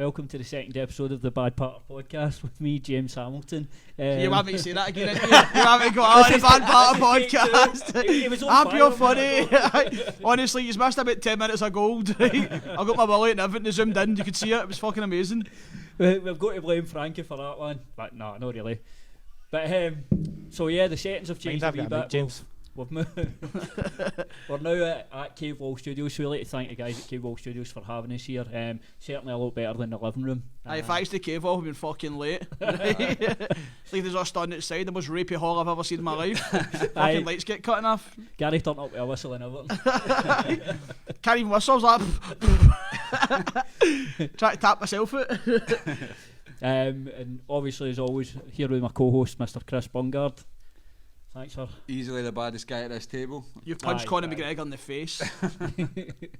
welcome to the second episode of the Bad Part podcast with me, James Hamilton. You want me to say that again? You want me to go on the Bad Part podcast? I'm pure funny. Honestly, you missed about 10 minutes of gold. I got my wallet and everything zoomed in. You could see it was fucking amazing. We've got to blame Frankie for that one, but no, not really. But so yeah, the settings have changed a wee bit. James. We're now at Cave Wall Studios, so we'd like to thank the guys at Cave Wall Studios for having us here. Certainly a lot better than the living room. Thanks to Cave Wall, we've been fucking late. It's like there's us standing outside, the most rapey hall I've ever seen in my life. Fucking lights get cut off. Gary turned up with a whistle and everything. Can't even whistle, I was like trying to tap myself out. And obviously, as always, here with my co-host, Mr. Chris Bungard. Thanks, sir. Easily the baddest guy at this table. You punched Conor McGregor in the face.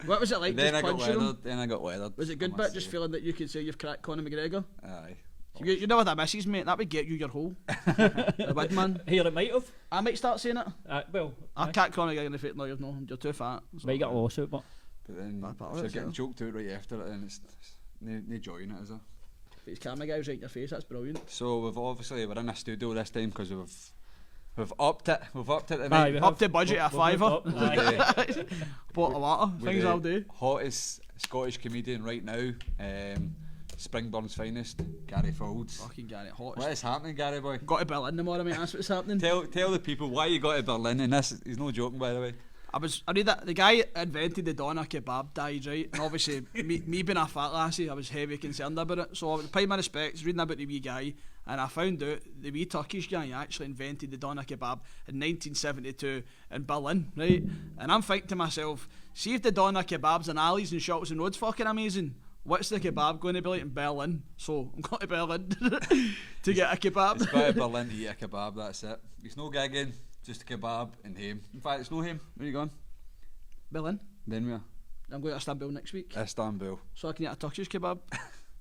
What was it like? Then just punching him? Then I got weathered. Was it good bit just feeling that you could say you've cracked Conor McGregor? Aye. You know what that misses, mate? That would get you your hole. The big man. Here it might have. I might start saying it. I can't Conor McGregor in the face. No, you're too fat. Might get a lawsuit, but then if you're getting choked out right after it, then it's no joy in it, is there? But his camera guy was right in your face. That's brilliant. So we're in a studio this time because we've upped it. We've upped it. Upped the budget at $5. Bought a lot of things I'll do. Hottest Scottish comedian right now, Springburn's finest, Gary Faulds. Fucking Gary, hottest. What is happening, Gary boy? Got to Berlin tomorrow, mate. That's what's happening. Tell the people why you got to Berlin, and this he's no joking, by the way. I read that the guy invented the doner kebab died, right? And obviously me being a fat lassie, I was heavy concerned about it. So I was paying my respects, reading about the wee guy, and I found out the wee Turkish guy actually invented the doner kebab in 1972 in Berlin, right? And I'm thinking to myself, see if the doner kebabs in alleys and shops and roads fucking amazing, what's the kebab going to be like in Berlin? So I'm going to Berlin to get a kebab. It's got to Berlin to eat a kebab, that's it. It's no gigging. Just a kebab and ham. In fact, it's no ham. Where are you going? Berlin. Then where? I'm going to Istanbul next week. Istanbul. So I can eat a Turkish kebab.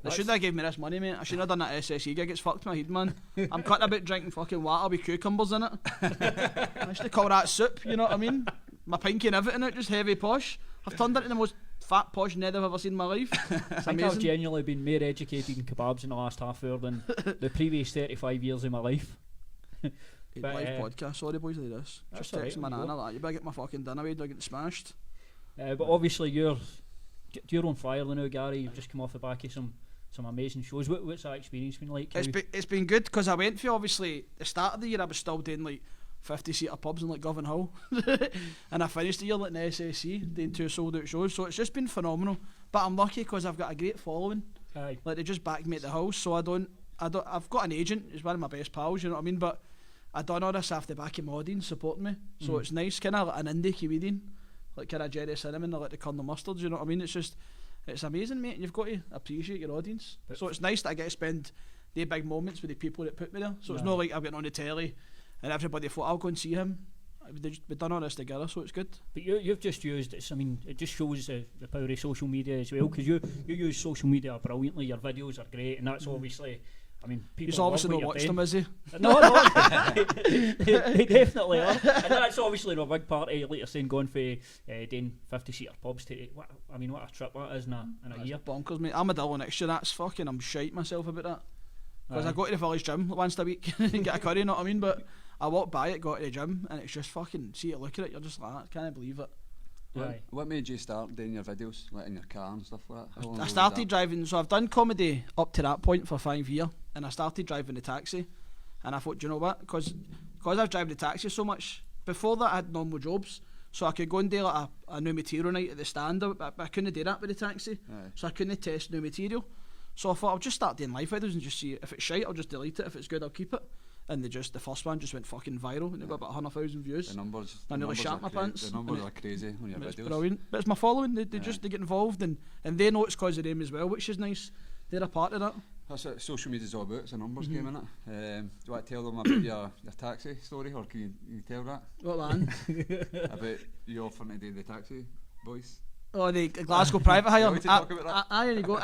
They shouldn't have gave me this money, mate. I shouldn't have done that SSE gig. It's fucked my head, man. I'm cutting about drinking fucking water with cucumbers in it. I used to call that soup, you know what I mean? My pinky and everything in it, just heavy posh. I've turned into the most fat posh Ned I've ever seen in my life. I think I've genuinely been more educated in kebabs in the last half hour than the previous 35 years of my life. Live podcast, sorry boys, like this. Just texting my nana that you better get my fucking dinner away, don't get smashed. But obviously you're on fire now, Gary. You've just come off the back of some amazing shows. What's that experience been like? It's been good because I went for obviously the start of the year I was still doing like 50-seater pubs in like Govan Hall and I finished the year like in the SSC doing 2 sold out shows, so it's just been phenomenal. But I'm lucky because I've got a great following. Aye. Like they just back me at the house, so I've got an agent, he's one of my best pals, you know what I mean, but I done all this off the back of my audience supporting me, so it's nice, kind of like an indie comedian, like kind of Jerry Cinnamon or like the Colonel Mustards, you know what I mean? It's amazing, mate, and you've got to appreciate your audience. So it's nice that I get to spend the big moments with the people that put me there. So it's not like I've been on the telly and everybody thought I'll go and see him. We've done all this together, so it's good. But you've just used it. I mean, it just shows the power of social media as well, because you use social media brilliantly. Your videos are great, and that's obviously. I mean, people. He's obviously not watched them, is he? No, they definitely are. And that's obviously a big part of, like you're saying, going for doing 50-seater pubs to. What a trip that is in a year. Bonkers, mate. I'm a Dillo next year. That's fucking. I'm shite myself about that. Because I go to the village gym once a week and get a curry, you know what I mean? But I walk by it, go to the gym, and it's just fucking. See you look at it, you're just like, I can't believe it. What made you start doing your videos, like in your car and stuff like that? I started driving, so I've done comedy up to that point for 5 years, and I started driving the taxi, and I thought, do you know what? Because I've driven the taxi so much. Before that, I had normal jobs, so I could go and do like a new material night at the stand, but I couldn't do that with the taxi, so I couldn't test new material. So I thought I'll just start doing live videos and just see if it's shite, I'll just delete it. If it's good, I'll keep it. And the first one just went fucking viral, and it got about 100,000 views. The numbers. I nearly shat my pants. The numbers are crazy on your videos. It's brilliant. But it's my following. They get involved, and they know it's because of them as well, which is nice. They're a part of that. That's what social media's all about. It's a numbers game, innit? Do you want to tell them about your taxi story, or can you tell that? What man? About you offering to do the taxi boys. Oh, the Glasgow private hire. There you go.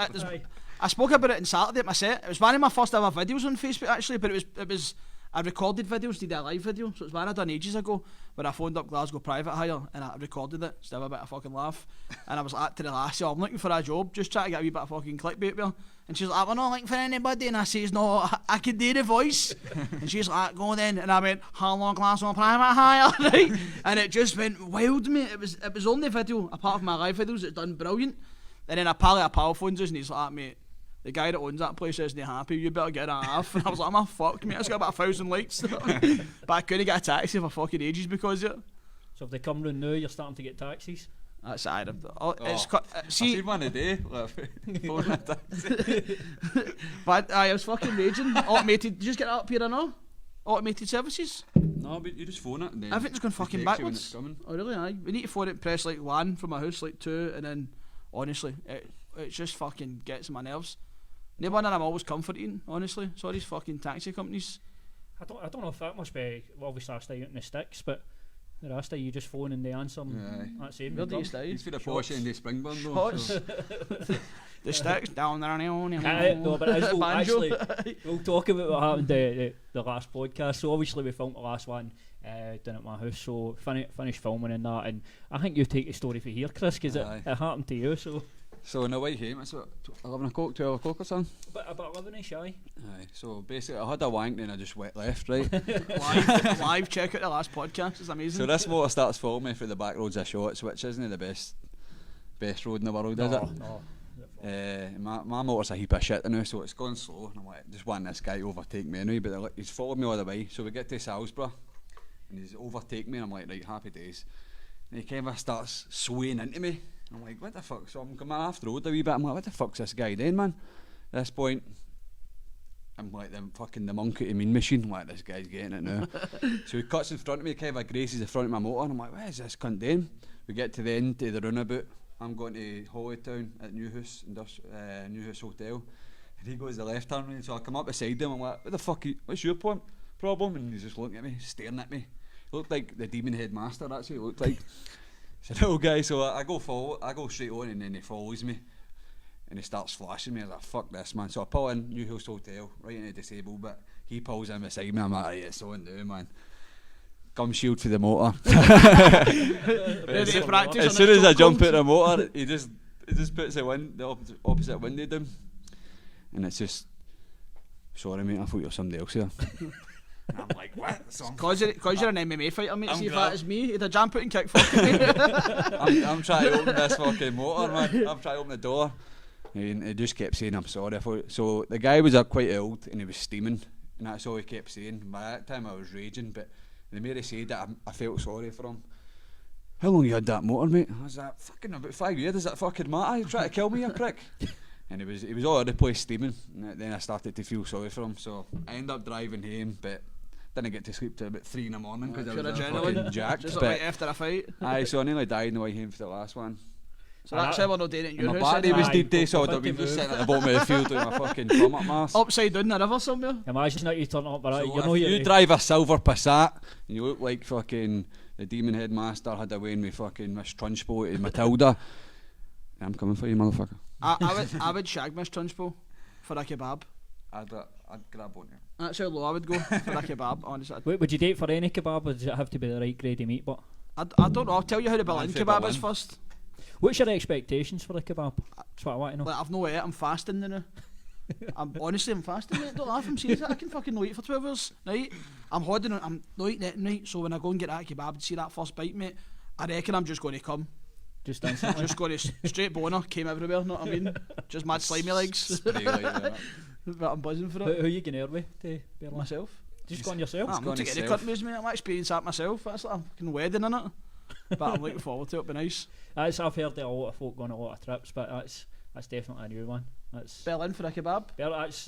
I spoke about it on Saturday at my set. It was one of my first ever videos on Facebook actually, but it was I recorded videos, did a live video, so it's one I done ages ago where I phoned up Glasgow Private Hire and I recorded it, still a bit of fucking laugh, and I was like to the lassie, I'm looking for a job, just trying to get a wee bit of fucking clickbait with her, And she's like, we're not looking for anybody. And I says, no, I can do the voice. And she's like, go then. And I went, how long class on private hire, right? And it just went wild, mate. It was only video, apart from my live videos, it's done brilliant. And then a pal phones us and he's like, mate, the guy that owns that place isn't happy, you better get it off. And I was like, I'm fuck, mate, I just got about 1,000 likes. But I couldn't get a taxi for fucking ages because of it. So if they come round now, you're starting to get taxis? That's it. I seen one a day. Phone a taxi. But I was fucking raging. Automated. Did you just get that up here or no? Automated services. No, but you just phone it and then Everything's going fucking backwards. Oh really? Aye. We need to phone it. Press like 1 from my house, like 2, and then honestly, it just fucking gets on my nerves. No one and I'm always comforting. Honestly, sorry, these fucking taxi companies. I don't know if that must be obviously I stay out in the sticks, but the rest of you just phone and they answer. That's it. Where do you stay? He's for the posh in the Springburn though. So. The sticks down there now. No, but actually, we'll talk about what happened the last podcast. So obviously we filmed the last one down at my house. So finished filming and that, and I think you take the story for here, Chris, because it happened to you. So on the way home, it's 11 o'clock, 12 o'clock or something. About 11ish, aye. Aye. So basically, I had a wank and I just went left, right. live. Check out the last podcast. It's amazing. So this motor starts following me through the back roads of Shotts, which isn't the best road in the world, is it? No. My motor's a heap of shit now, so it's going slow. And I'm like, just want this guy to overtake me anyway. But he's followed me all the way. So we get to Salisbury, and he's overtaken me. And I'm like, right, happy days. And he kind of starts swaying into me. I'm like, what the fuck? So I'm coming off the road a wee bit. I'm like, what the fuck's this guy doing, man? At this point, I'm like the monkey to mean machine. I'm like, this guy's getting it now. So he cuts in front of me, kind of graces the front of my motor. And I'm like, what is this cunt doing? We get to the end of the roundabout. I'm going to Holytown at Newhouse Hotel. And he goes the left hand lane. So I come up beside him. I'm like, what the fuck? What's your problem? And he's just looking at me, staring at me. He looked like the demon headmaster, that's what he looked like. He's a little guy, so I go straight on, and then he follows me, and he starts flashing me. I was like, fuck this, man. So I pull in Newhouse Hotel, right into disabled bit. He pulls in beside me. I'm like, right, it's on now, man. Gum shield for the motor. As soon as I jump out the motor, he just puts the opposite window down, and it's just, sorry mate, I thought you were somebody else here. And I'm like, what? Cause you're an MMA fighter, mate. See if that is me. He'd a jump out and kick fucking me. I'm trying to open this fucking motor, man. I'm trying to open the door, and he just kept saying, I'm sorry. So the guy was quite old, and he was steaming, and that's all he kept saying. By that time I was raging, but the more he said that, I felt sorry for him. How long you had that motor, mate? I was like, fucking about 5 years. Does that fucking matter? You trying to kill me, you prick? And he was all over the place steaming, and then I started to feel sorry for him. So I ended up driving home, but didn't get to sleep till about 3 in the morning because I was fucking jacked. Just like after a fight. Aye, so I nearly died on the way home for the last one. So that's how we're not doing it in your house. My body was dead day, so I'd been just sitting at the bottom of the field with my fucking thumb up my arse. Upside down the river somewhere. Imagine that you turn up, but so if you drive a silver Passat and you look like fucking the demon headmaster had a way in me fucking Miss Trunchbull to Matilda, I'm coming for you, motherfucker. I would shag Miss Trunchbull for a kebab. I'd grab on you. That's how low I would go for a kebab, honestly. Wait, would you date for any kebab, or does it have to be the right grade of meat? But I don't know. I'll tell you how the Berlin kebab is first. What's your expectations for the kebab? That's what I want to know. Like, I've no ate. I'm fasting now. I'm fasting, mate. Don't laugh. I'm serious. I can fucking not eat for 12 hours, right? I'm holding on. I'm not eating anything, right? So when I go and get that kebab and see that first bite, mate, I reckon I'm just going to come. Just instantly. Just going to straight boner, came everywhere. Know what I mean? Just mad slimy legs. But I'm buzzing for it. Who are you going there with? To myself. Just going yourself? I'm not to get the countries, mate. I'm experiencing that myself. That's like a fucking wedding, innit? But I'm looking forward to it. It'll be nice. I've heard a lot of folk going on a lot of trips, but that's definitely a new one. That's Berlin for a kebab. That's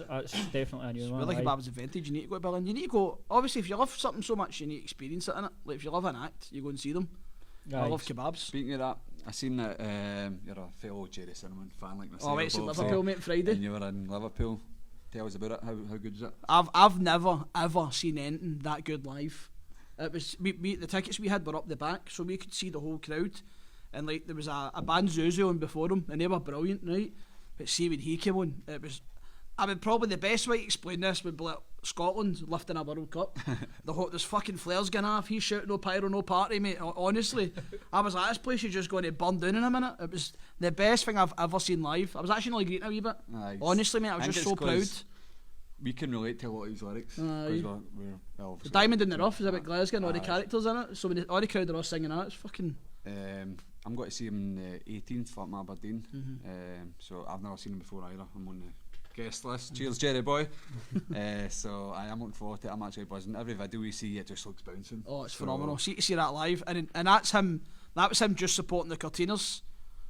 definitely a new one. Where the kebab is invented, you need to go to Berlin. You need to go. Obviously, if you love something so much, you need to experience it, innit? Like if you love an act, you go and see them. I love kebabs. Speaking of that, I seen that you're a fellow Jerry Cinnamon fan like myself. Oh, right, it's in Liverpool, mate, Friday. And you were in Liverpool. Tell us about it. How good is it? I've never ever seen anything that good live. It was the tickets we had were up the back, so we could see the whole crowd. And like there was a band Zuzu on before them, and they were brilliant, right? But see when he came on, it was I would probably, the best way to explain this would be like Scotland lifting a World Cup. There's fucking flares going off, he's shouting no pyro, no party, mate. Honestly, I was like, this place is just going to burn down in a minute. It was the best thing I've ever seen live. I was actually nearly greeting a wee bit. Honestly, mate, I was just so proud. We can relate to a lot of his lyrics. We're the Diamond in the Rough is about Glasgow and all the characters in it. So when all the crowd are all singing that, it's fucking... I'm going to see him the 18th for Aberdeen. So I've never seen him before either. I'm on the guest list. Cheers, Jerry boy. So I am looking forward to it. I'm actually buzzing. Every video we see, it just looks bouncing. Oh, it's phenomenal. See that live, and that's him. That was him just supporting the Curtiners.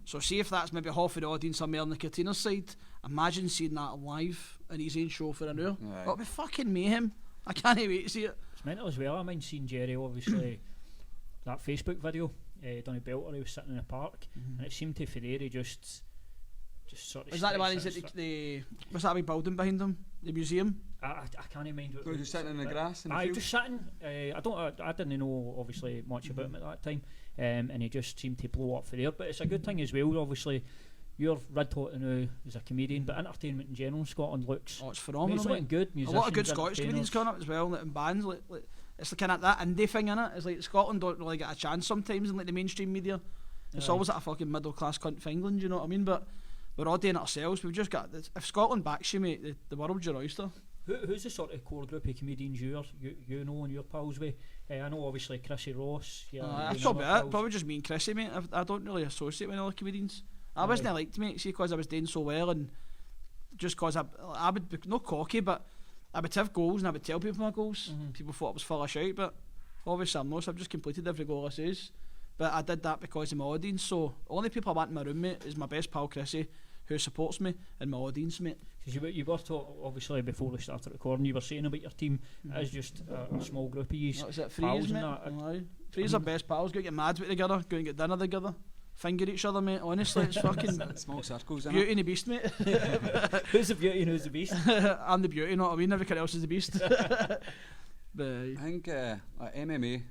So see if that's maybe half of the audience somewhere on the Curtiners side. Imagine seeing that live in his own show for an hour. It'll be fucking mayhem. I can't wait to see it. It's mental as well. I mind seeing Jerry, obviously, that Facebook video done at Bellator. He was sitting in a park, and it seemed to Ferrari just sort of... Is that the one? Is it the what's that big building behind him? The museum? I can't mind what. Was he sitting in the grass? I just sitting. I didn't know obviously much about him at that time, and he just seemed to blow up for there. But it's a good thing as well. Obviously, you're red hot now as a comedian, but entertainment in general in Scotland looks... Oh, it's phenomenal. It's looking good. A lot of good Scottish comedians coming up as well, like in bands. Like it's the kind of that indie thing in it. It's like Scotland don't really get a chance sometimes in like the mainstream media. It's always like a fucking middle class cunt for England, you know what I mean? But we're all doing it ourselves. We've just got... If Scotland backs you, mate, the world's your oyster. Who's the sort of core group of comedians you know and your pals with? I know obviously Chrissy Ross. That's probably it. Probably just me and Chrissy, mate. I don't really associate with other comedians. I wasn't liked, mate, see, because I was doing so well, and just because I would be not cocky, but I would have goals and I would tell people my goals. People thought I was full of shit, but obviously I'm not, so I've just completed every goal I says. But I did that because of my audience, so the only people I want in my room, mate, is my best pal Chrissy, who supports me, and my audience, mate. Because you were taught, obviously, before we started recording, you were saying about your team as just a small group of you. What is it, threes, mate? Threes are best pals, go and get mad with together, go and get dinner together. Finger each other, mate. Honestly, it's fucking small circles. Beauty and the Beast, mate. Who's the beauty and who's the beast? I'm the beauty, you know what I mean? Everyone else is the beast. But I think like MMA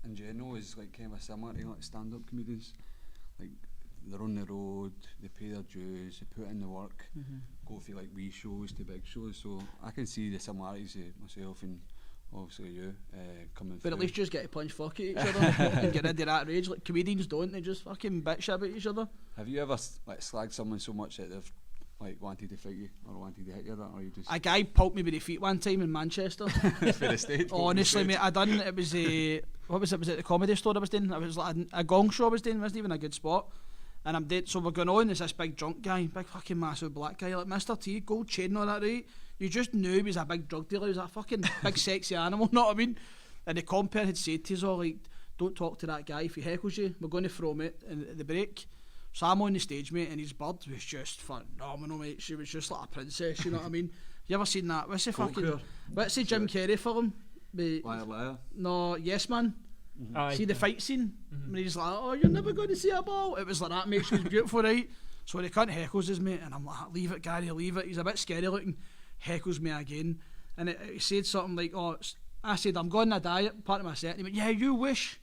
in general is like kind of similar to like stand-up comedians. Like they're on the road, they pay their dues, they put in the work, go for like wee shows to big shows. So I can see the similarities of myself and obviously you coming but through. At least just get to punch fuck at each other and get rid of that rage. Like comedians don't, they just fucking bitch about each other. Have you ever like slagged someone so much that they've like wanted to fight you or wanted to hit you, or you just... A guy poked me with the feet one time in Manchester. For the stage? Honestly, mate, it was what was it? Was it the comedy store I was doing? It was like a gong show I was doing. It wasn't even a good spot. And I'm dead, so we're going on, there's this big drunk guy, big fucking massive black guy, like Mr. T, gold chain and all that, right? You just knew he was a big drug dealer, he was a fucking big sexy animal, know what I mean? And the compere had said to us all, like, don't talk to that guy, if he heckles you, we're going to throw him at the break. So I'm on the stage, mate, and his bird was just phenomenal, mate. She was just like a princess, you know what I mean? You ever seen that? What's the Jim Carrey film? Liar, liar. No, Yes Man. See the fight scene when he's like, oh, you're never going to see a ball. It was like that, mate. She was beautiful, right? So the cunt heckles us, mate, and I'm like, leave it, Gary, leave it. He's a bit scary looking. Heckles me again, and he said something like, oh, I said I'm going on a diet, part of my set. And he went, yeah, you wish.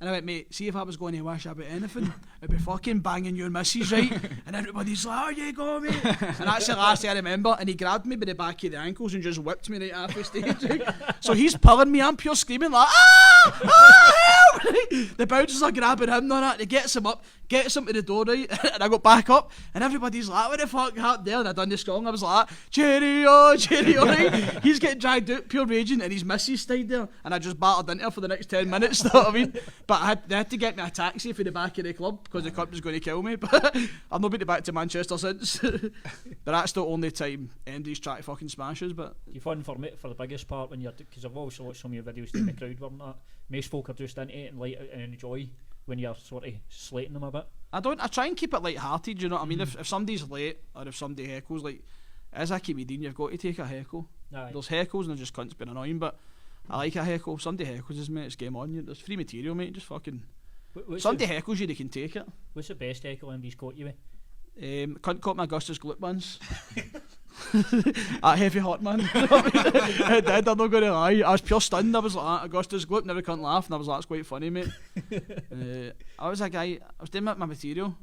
And I went, mate, see if I was going to wish about anything, it'd be fucking banging your missus, right? And everybody's like, oh, you go, mate. And that's the last thing I remember. And he grabbed me by the back of the ankles and just whipped me right off the stage. Right? So he's pulling me, I'm pure screaming like, help! Right? The bouncers are grabbing him and all that. He gets him up, gets him to the door, right? And I got back up, and everybody's like, what the fuck happened there? And I done the song. I was like, cheerio, cheerio, right? He's getting dragged out, pure raging, and his missus stayed there. And I just battered into her for the next 10 minutes, know what I mean? But they had to get me a taxi for the back of the club because the club was going to kill me. But I've not been back to Manchester since. But that's the only time Andy's tried to fucking smash us. But you fun for me for the biggest part when you're, because I've also watched some of your videos in the crowd weren't that. Most folk are just into it and like and enjoy when you're sort of slating them a bit. I try and keep it light-hearted, you know what I mean? If somebody's late or if somebody heckles, like as a comedian, you've got to take a heckle. Aye. There's heckles and they're just cunts being annoying, but I like a heckle. Somebody heckles us, mate, it's game on. There's free material, mate, just fucking... Somebody heckles you, they can take it. What's the best heckle anybody's caught you with? Cunt caught my Augustus Gloop once. That heavy hot man. I did, I'm not going to lie. I was pure stunned. I was like, Augustus Gloop, never can't laugh. And I was like, that's quite funny, mate. I was a guy, I was doing my material.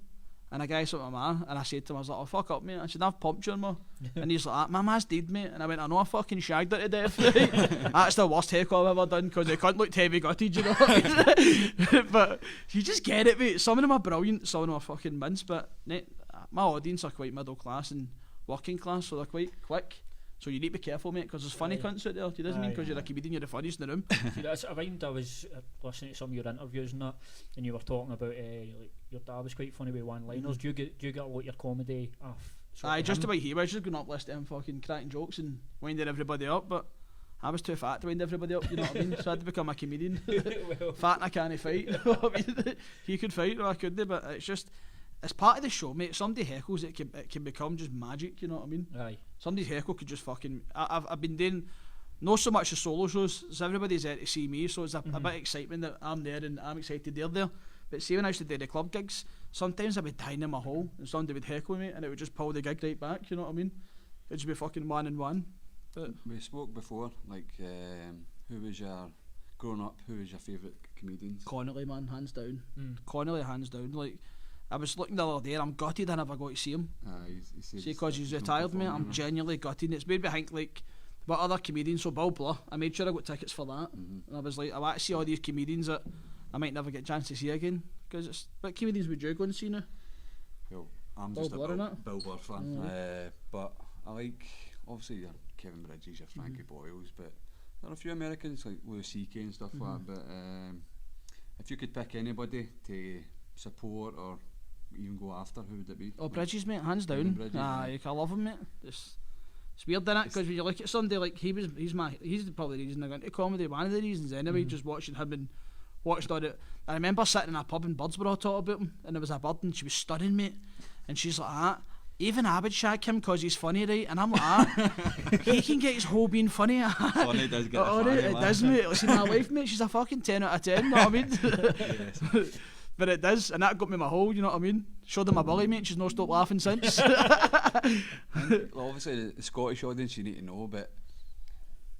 And a guy said to my ma, and I said to him, I was like, oh, fuck up, mate. I said, I've pumped you, ma. And he's like, my ma's dead, mate. And I went, I know, I fucking shagged her to death. That's the worst heckle I've ever done, because the cunt looked heavy gutted, you know what I mean? But you just get it, mate. Some of them are brilliant, some of them are fucking mince, but my audience are quite middle class and working class, so they're quite quick. So you need to be careful, mate, because there's funny cunts out there. Do you know what I mean? Because you're a comedian, you're the funniest in the room. See, that's I was listening to some of your interviews and that, and you were talking about like your dad was quite funny with one-liners. Do you get a lot of your comedy off? Just about here. I was just going up listening and fucking cracking jokes and winding everybody up, but I was too fat to wind everybody up. You know what I mean? So I had to become a comedian. Well, fat and I can't fight. I mean, he could fight, or I couldn't, but it's just. It's part of the show, mate. Somebody heckles, it can become just magic, you know what I mean? Aye. Somebody's heckle could just fucking... I've been doing, not so much the solo shows, so everybody's there to see me, so it's a bit of excitement that I'm there and I'm excited they're there. But see, when I used to do the club gigs, sometimes I would dine in my hole and somebody would heckle me and it would just pull the gig right back, you know what I mean? It'd just be fucking 1-on-1. But we spoke before, like, who was your... Growing up, who was your favourite comedians? Connolly, man, hands down. Connolly, hands down. Like, I was looking the other day and I'm gutted I never got to see him. See, because he's retired, mate. I'm genuinely gutted. It's made me think, like, what other comedians, so Bill Blur, I made sure I got tickets for that. And I was like, I want to see all these comedians that I might never get a chance to see again. Because it's, what comedians would you go and see now? Well, I'm Bill just Blur, a Bill Blur fan. But I like, obviously, your Kevin Bridges, your Frankie Boyles, but there are a few Americans like Louis C.K. and stuff like that. But if you could pick anybody to support or even go after, who would it be? Oh, Bridges, mate, hands down. Bridges, I love him, mate. It's weird, innit? Because when you look at somebody like he's probably the reason I got into comedy. One of the reasons, anyway. Just watching him and watched all it. I remember sitting in a pub and birds were all talking about him, and there was a bird and she was stunning, mate. And she's like, even I would shag him because he's funny, right? And I'm like, he can get his whole being funny. Funny does get it does, mate. See, my wife, mate, she's a fucking 10 out of 10, you know what I mean? Yes. But it does, and that got me my hole, you know what I mean? Showed her my belly, mate, she's not stopped laughing since. Well, obviously, the Scottish audience you need to know, but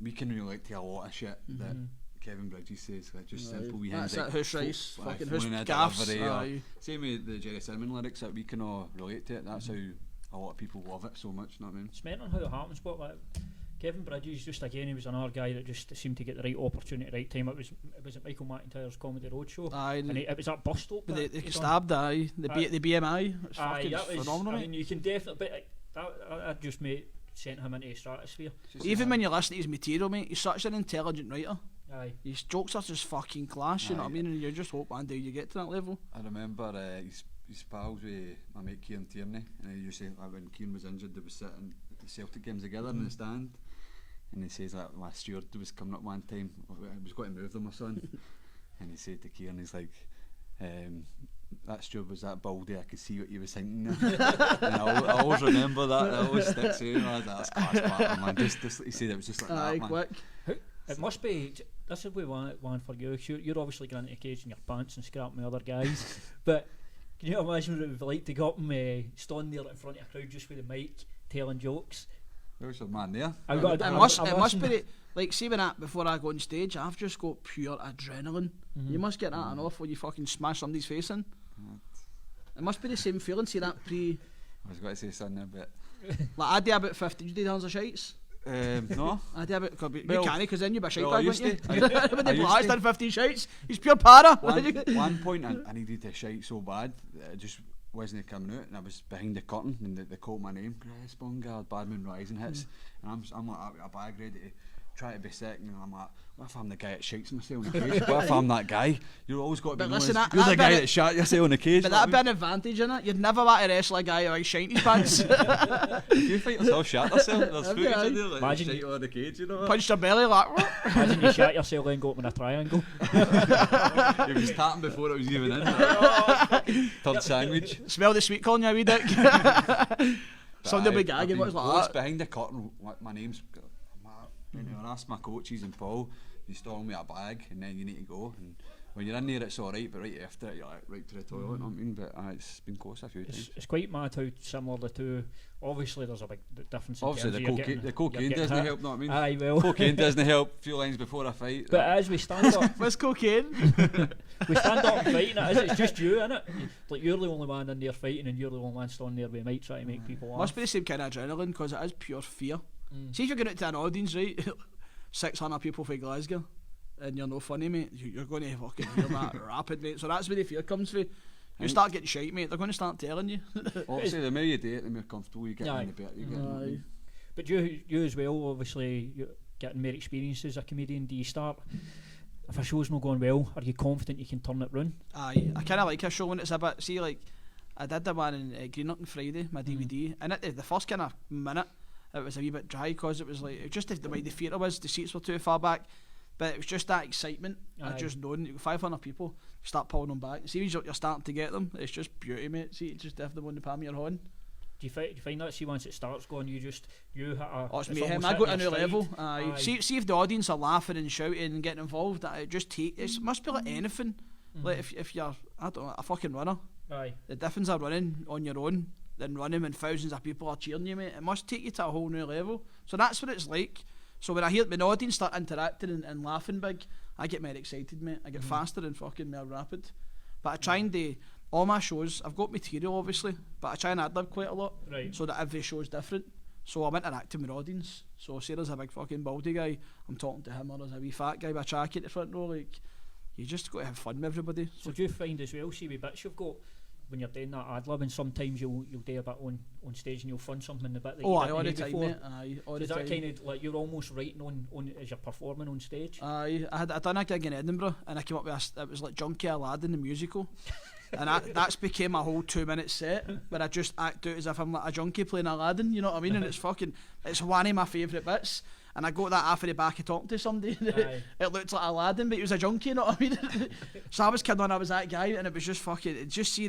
we can relate to a lot of shit that Kevin Bridges says, like just simple wee things. That's like it, rice, fucking hoose gaffs. Same with the Jerry Cinnamon lyrics that we can all relate to it. That's how a lot of people love it so much, you know what I mean? It's meant on how it happens, but like Kevin Bridges, just again, he was another guy that just seemed to get the right opportunity at the right time. It was at Michael McIntyre's Comedy Roadshow. And it was at bus stop. They stabbed, the BMI. It's fucking phenomenal. I mean, you can definitely, but that just sent him into the stratosphere. Even when you listen to his material, mate, he's such an intelligent writer. Aye. His jokes are just fucking class, you know what I mean? And you just hope one day you get to that level. I remember his pals with my mate Kieran Tierney, and he used to say like, when Kieran was injured, they were sitting at the Celtic games together in the stand, and he says like my steward was coming up one time, I was going to move them, my son, and he said to Kieran, he's like, that steward was that baldy, I could see what he was thinking. And I always remember that. That always sticks in. That's class, part, man. Just he said it was just like that, man. Quick. It must be. This is one for you. You're obviously going to cage in your pants and scrapping the other guys. But can you imagine what it would be like to go up and stand there in front of a crowd just with a mic telling jokes? There's a man there. It must be like, see when before I go on stage, I've just got pure adrenaline. You must get that enough when you fucking smash somebody's face in. It must be the same feeling. See that pre. I was going to say something a bit. Like I did about 50. Did you do tons of shites? No. I did about. You can't because then you'd be a shite bag, wouldn't you? I used to done 15 shites. He's pure para. One point I needed to shite so bad that it just wasn't coming out, and I was behind the curtain and they called my name, Chris Bungard, Badman Rising hits, and I'm like a bag ready to try to be sick, and I'm like, what if I'm the guy that shakes myself in the cage? What if I'm that guy? You've always got to be listen, you're the guy that shot yourself in the cage. But that'd be an advantage in it. You'd never want to wrestle a guy who shite his pants. If you fight yourself, shot yourself, there's footage in there, like imagine shite on the cage, you know what? Punch the belly like imagine you shot yourself and go up in a triangle. It was tapping before it was even in. Third sandwich. Smell the sweet corn, you wee dick. Somebody will be gagging, what's like that? Behind the curtain, my name's... I asked my coaches and Paul, you stole me a bag and then you need to go, and when you're in there it's alright, but right after it you're like right to the toilet, you know what I mean? But it's been close a few times. It's quite mad how similar the two. Obviously there's a big difference in Obviously terms the cocaine doesn't hit. help, know what I mean? Aye, well. Cocaine doesn't help a few lines before a fight. But as we stand up, What's cocaine? we stand up and fighting it's just you, innit? Like you're the only man in there fighting and you're the only man standing there with a mic trying to make people laugh. Must be the same kind of adrenaline because it is pure fear. See if you're going out to an audience, right? 600 people from Glasgow and you're no funny, mate, you're going to fucking hear that rapid, mate. So that's where the fear comes from. You start getting shite, mate, they're going to start telling you. Obviously the more you do it, the more comfortable you get in the better you get. But you as well, obviously you're getting more experience as a comedian. Do you start, if a show's not going well, are you confident you can turn it round? Aye, I kind of like a show when it's a bit, see, like I did the one in Greenock on Friday, my DVD, and the first kind of minute it was a wee bit dry because it was like, it just the way the theatre was, the seats were too far back, but it was just that excitement. I just known you got 500 people, you start pulling them back, see when you're starting to get them, it's just beauty, mate. See, it's just definitely on the palm of your hand. Do you find that, see, once it starts going, you hit a... Oh, it's mayhem. I go to a new level. See if the audience are laughing and shouting and getting involved, it just it must be like anything. Like if you're, I don't know, a fucking runner. Aye. The difference of running on your own than running when thousands of people are cheering you, mate. It must take you to a whole new level. So that's what it's like. So when I hear the audience start interacting and laughing big, I get more excited, mate. I get faster and fucking more rapid. But I try and do all my shows. I've got material, obviously, but I try and ad-lib quite a lot, right, so that every show is different. So I'm interacting with the audience. So say there's a big fucking baldy guy, I'm talking to him, or there's a wee fat guy with a tracky at the front row. Like, you just got to have fun with everybody. So do you find as well, see, with bits you've got, when you're doing that ad-lib, and sometimes you'll do a bit on stage and you'll fund something in the bit that you didn't all the do time, before. mate. Aye, all Is the that time. kind of like you're almost writing on as you're performing on stage? Aye, I done a gig in Edinburgh and I came up with it was like Junkie Aladdin the musical. And that's became a whole 2-minute set where I just act out as if I'm like a junkie playing Aladdin, you know what I mean? And it's one of my favourite bits. And I got that off of the back of talking to somebody. It looked like Aladdin, but he was a junkie, you know what I mean? So I was kidding on, I was that guy, and it was just fucking, just see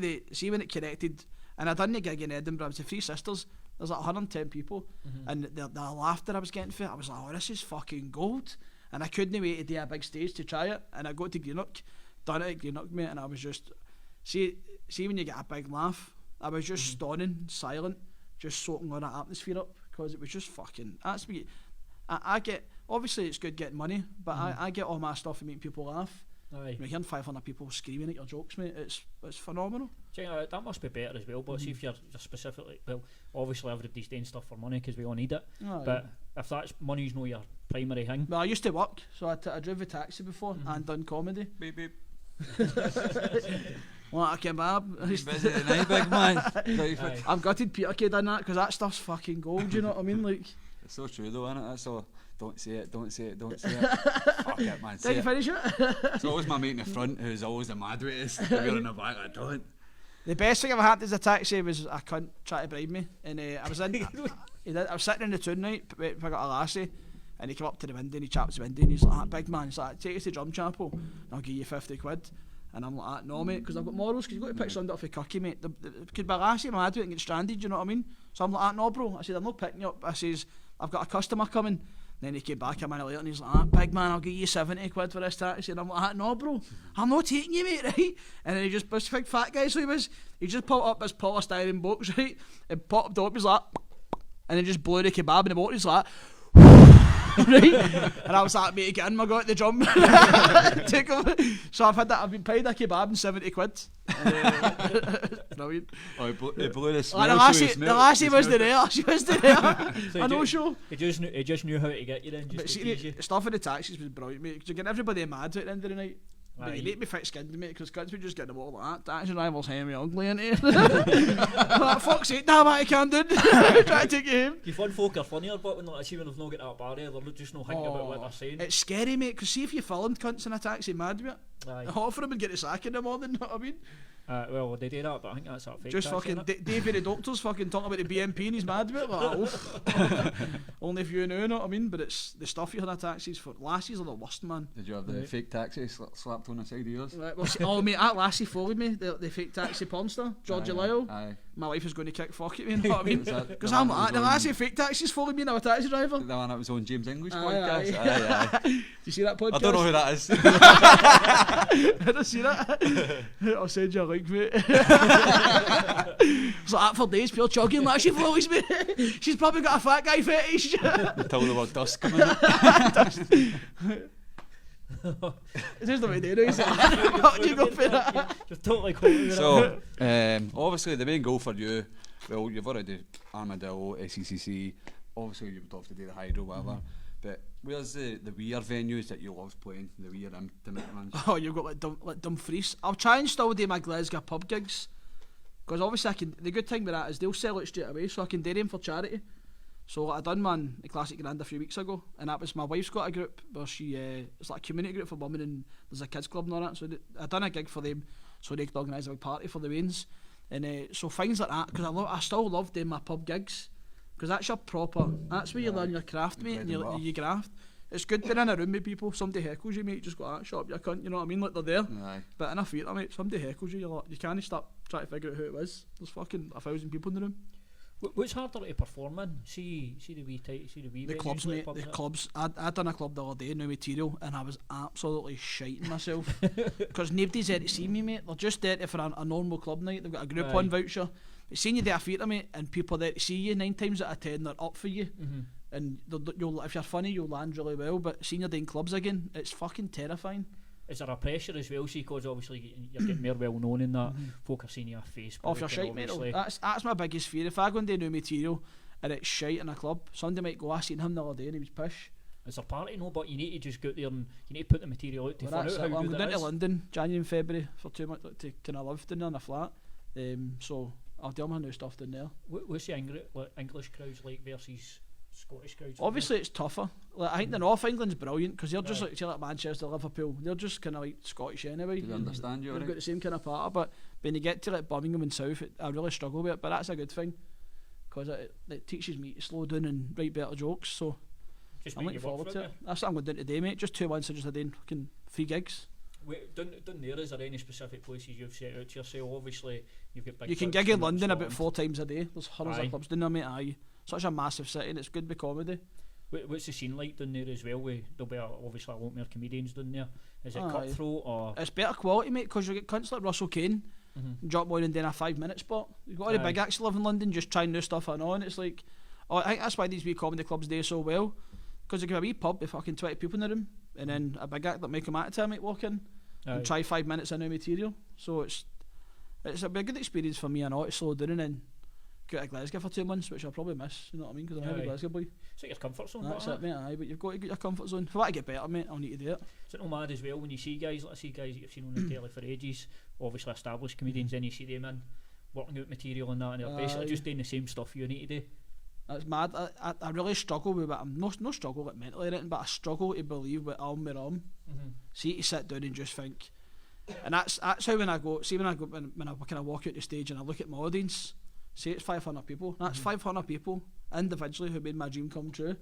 when it connected. And I done the gig in Edinburgh, it was the Three Sisters. There's like 110 people, and the laughter I was getting for it, I was like, oh, this is fucking gold. And I couldn't wait to do a big stage to try it. And I got to Greenock, done it at Greenock, mate, and I was just, see when you get a big laugh, I was just stunning, silent, just soaking all that atmosphere up, because it was just fucking, that's me. I get, obviously it's good getting money, but I get all my stuff from making people laugh. Aye. You're hearing 500 people screaming at your jokes, mate, it's phenomenal. That must be better as well, but see if you're specifically, well, obviously everybody's doing stuff for money because we all need it, but if that's money's not your primary thing. Well, I used to work, so I drove a taxi before and done comedy. Beep beep. What a kebab. He's busy tonight, big man. I'm gutted Peter Kay done that because that stuff's fucking gold, you know what I mean? Like, it's so true though, isn't it? That's all. Don't say it, don't say it, don't say it. Fuck it, man. Did you finish it? It's always my mate in the front who's always the mad with us. If you're in the back, I don't. The best thing I've had as a taxi was a cunt trying to bribe me, and I was I was sitting in the tune night, I got a lassie, and he came up to the window and he chaps the window and he's like, big man, he's like, take us to Drum Chapel and I'll give you 50 quid. And I'm like, no mate, because I've got morals, because you've got to pick something up for cucky, mate. Could be a lassie mad with it and get stranded, you know what I mean? So I'm like, no bro, I said, I'm not picking you up. I says, I've got a customer coming. Then he came back a minute later and he's like, big man, I'll give you 70 quid for this taxi. And I'm like, no bro, I'm not taking you, mate, right? And then he just, this big fat guy, so he just pulled up this polystyrene box, right? And popped up, he's like, and then just blew the kebab in the box, he's like, right? And I was like, mate, get in, my God, the drum. Take over. So I've been paid a kebab and 70 quid. Brilliant. Oh, he blew the smell. The lassie was there. She was there. So I know, show. He just knew how to get you in. Just But to see, tease you. the stuff in the taxis was brilliant, mate. Because you're getting everybody mad at the end of the night. But you make me thick-skinned, mate, because cunts would just get them all like that. Taxi drivers Henry Ugly into it. Like, fuck's sake, damn it, I can't do it. Try to take you home. You fun folk are funnier, but when I see when they've not got that barrier, they're just not thinking about what they're saying. It's scary, mate, because see if you filmed cunts in a taxi mad with it. Aye. Hot for them and get a sack in the morning, know what I mean? Well, they do that, but I think that's that fake. Just taxi, fucking Davey the doctor's fucking talking about the BNP and he's mad with it. Like, oh. Only if you know what I mean? But it's the stuff you hear in taxis for lassies are the worst, man. Did you have the fake taxi slapped on the side of yours? Right, well, see, oh mate, that lassie followed me, the fake taxi porn star, Georgia Lyle. Aye. My wife is going to kick fuck at me, you know what I mean? Because the I'm one that like, the was lassie fake taxi's following me and I'm a taxi driver. The one that was on James English Aye, podcast? aye. Aye. Do you see that podcast? I don't know who that is. I seen it? I'll send you a link, mate. It's like that for days, pure chugging, like she follows me. She's probably got a fat guy fetish. Until the word dust coming out. It's the way they do it. What do you go for that? Just totally cool. So, obviously the main goal for you, well, you've already Armadillo, SECC, obviously you would have to do the Hydro, whatever, but where's the weird venues that you love playing, the weird intimate ones? Oh, you've got like Dumfries. I'll try and still do my Glasgow pub gigs, because obviously I can. The good thing with that is they'll sell it straight away, so I can do them for charity. So I done one the Classic Grand a few weeks ago, and that was my wife's got a group where she it's like a community group for women, and there's a kids club and all that. So I done a gig for them, so they could organise a big party for the Wains, and so things like that. Because I still love doing my pub gigs, because that's your proper. That's where you learn your craft, mate, and you graft. It's good being in a room with people. Somebody heckles you, mate. You just got that shut up your cunt. You know what I mean? Like they're there. Aye. But in a theatre, mate, somebody heckles you. You're like, you can't stop trying to figure out who it was. There's fucking 1,000 people in the room. What's harder to perform in? See the wee the clubs, mate. The clubs. I done a club the other day, New Material, and I was absolutely shiting myself because nobody's there to see me, mate. They're just there for a normal club night. They've got a Group 1 voucher. But seeing you do a theatre, mate, and people are there to see you 9 times out of 10, they're up for you. And you'll, if you're funny, you'll land really well. But seeing you doing clubs again, it's fucking terrifying. Is there a pressure as well, see, because obviously you're getting more well known in that, folk are seeing your Facebook. Off your shite, mate. That's my biggest fear. If I go and do New Material and it's shite in a club, somebody might go, I seen him the other day and he was pish. It's a party, no, but you need to just go there and you need to put the material out to find out how I'm good going it to is. London, January and February for 2 months to kind of live down there in a flat. So I'll do my new stuff down there. What's the English crowds like versus Scottish crowds? Obviously it's tougher. Like, I think the North England's brilliant because they're just like Manchester, Liverpool. They're just kind of like Scottish anyway. Do they understand you? They've got the same kind of pattern, but when you get to like Birmingham and South, I really struggle with it. But that's a good thing because it teaches me to slow down and write better jokes. So I'm looking forward to it. That's what I'm going to do today, mate. Just 2 months, I just did fucking 3 gigs. Wait, done there, is there any specific places you've set out to yourself? Obviously, you've got big. You can gig in London about 4 times a day. There's hundreds of clubs down there, mate. Aye. Such a massive city, and it's good with comedy. What's the scene like down there as well? There'll be obviously a lot more comedians down there. Is it cutthroat or? It's better quality, mate, because you get cunts like Russell Kane, Jock Moore and doing a 5-minute spot. You've got all the big acts live in London, just trying new stuff and on. It's like, I think that's why these wee comedy clubs do so well, because they give a wee pub with fucking 20 people in the room, and then a big act like Michael McIntyre might walk in and try 5 minutes of new material. So it's a good experience for me and all to slow down and then go to Glasgow for 2 months, which I'll probably miss, you know what I mean, because I'm a heavy Glasgow boy. It's like your comfort zone. That's it, mate, aye, but you've got to get your comfort zone. If I want to get better, mate, I'll need to do it. Is it no mad as well when you see guys that you've seen on the telly for ages, obviously established comedians, then you see them in working out material and that, and they're basically just doing the same stuff you need to do. That's mad. I really struggle with it. I'm no struggle like mentally or anything, but I struggle to believe what I'm. See, to sit down and just think. And that's how when I go when I kind of walk out the stage and I look at my audience, say it's 500 people. That's 500 people individually who made my dream come true.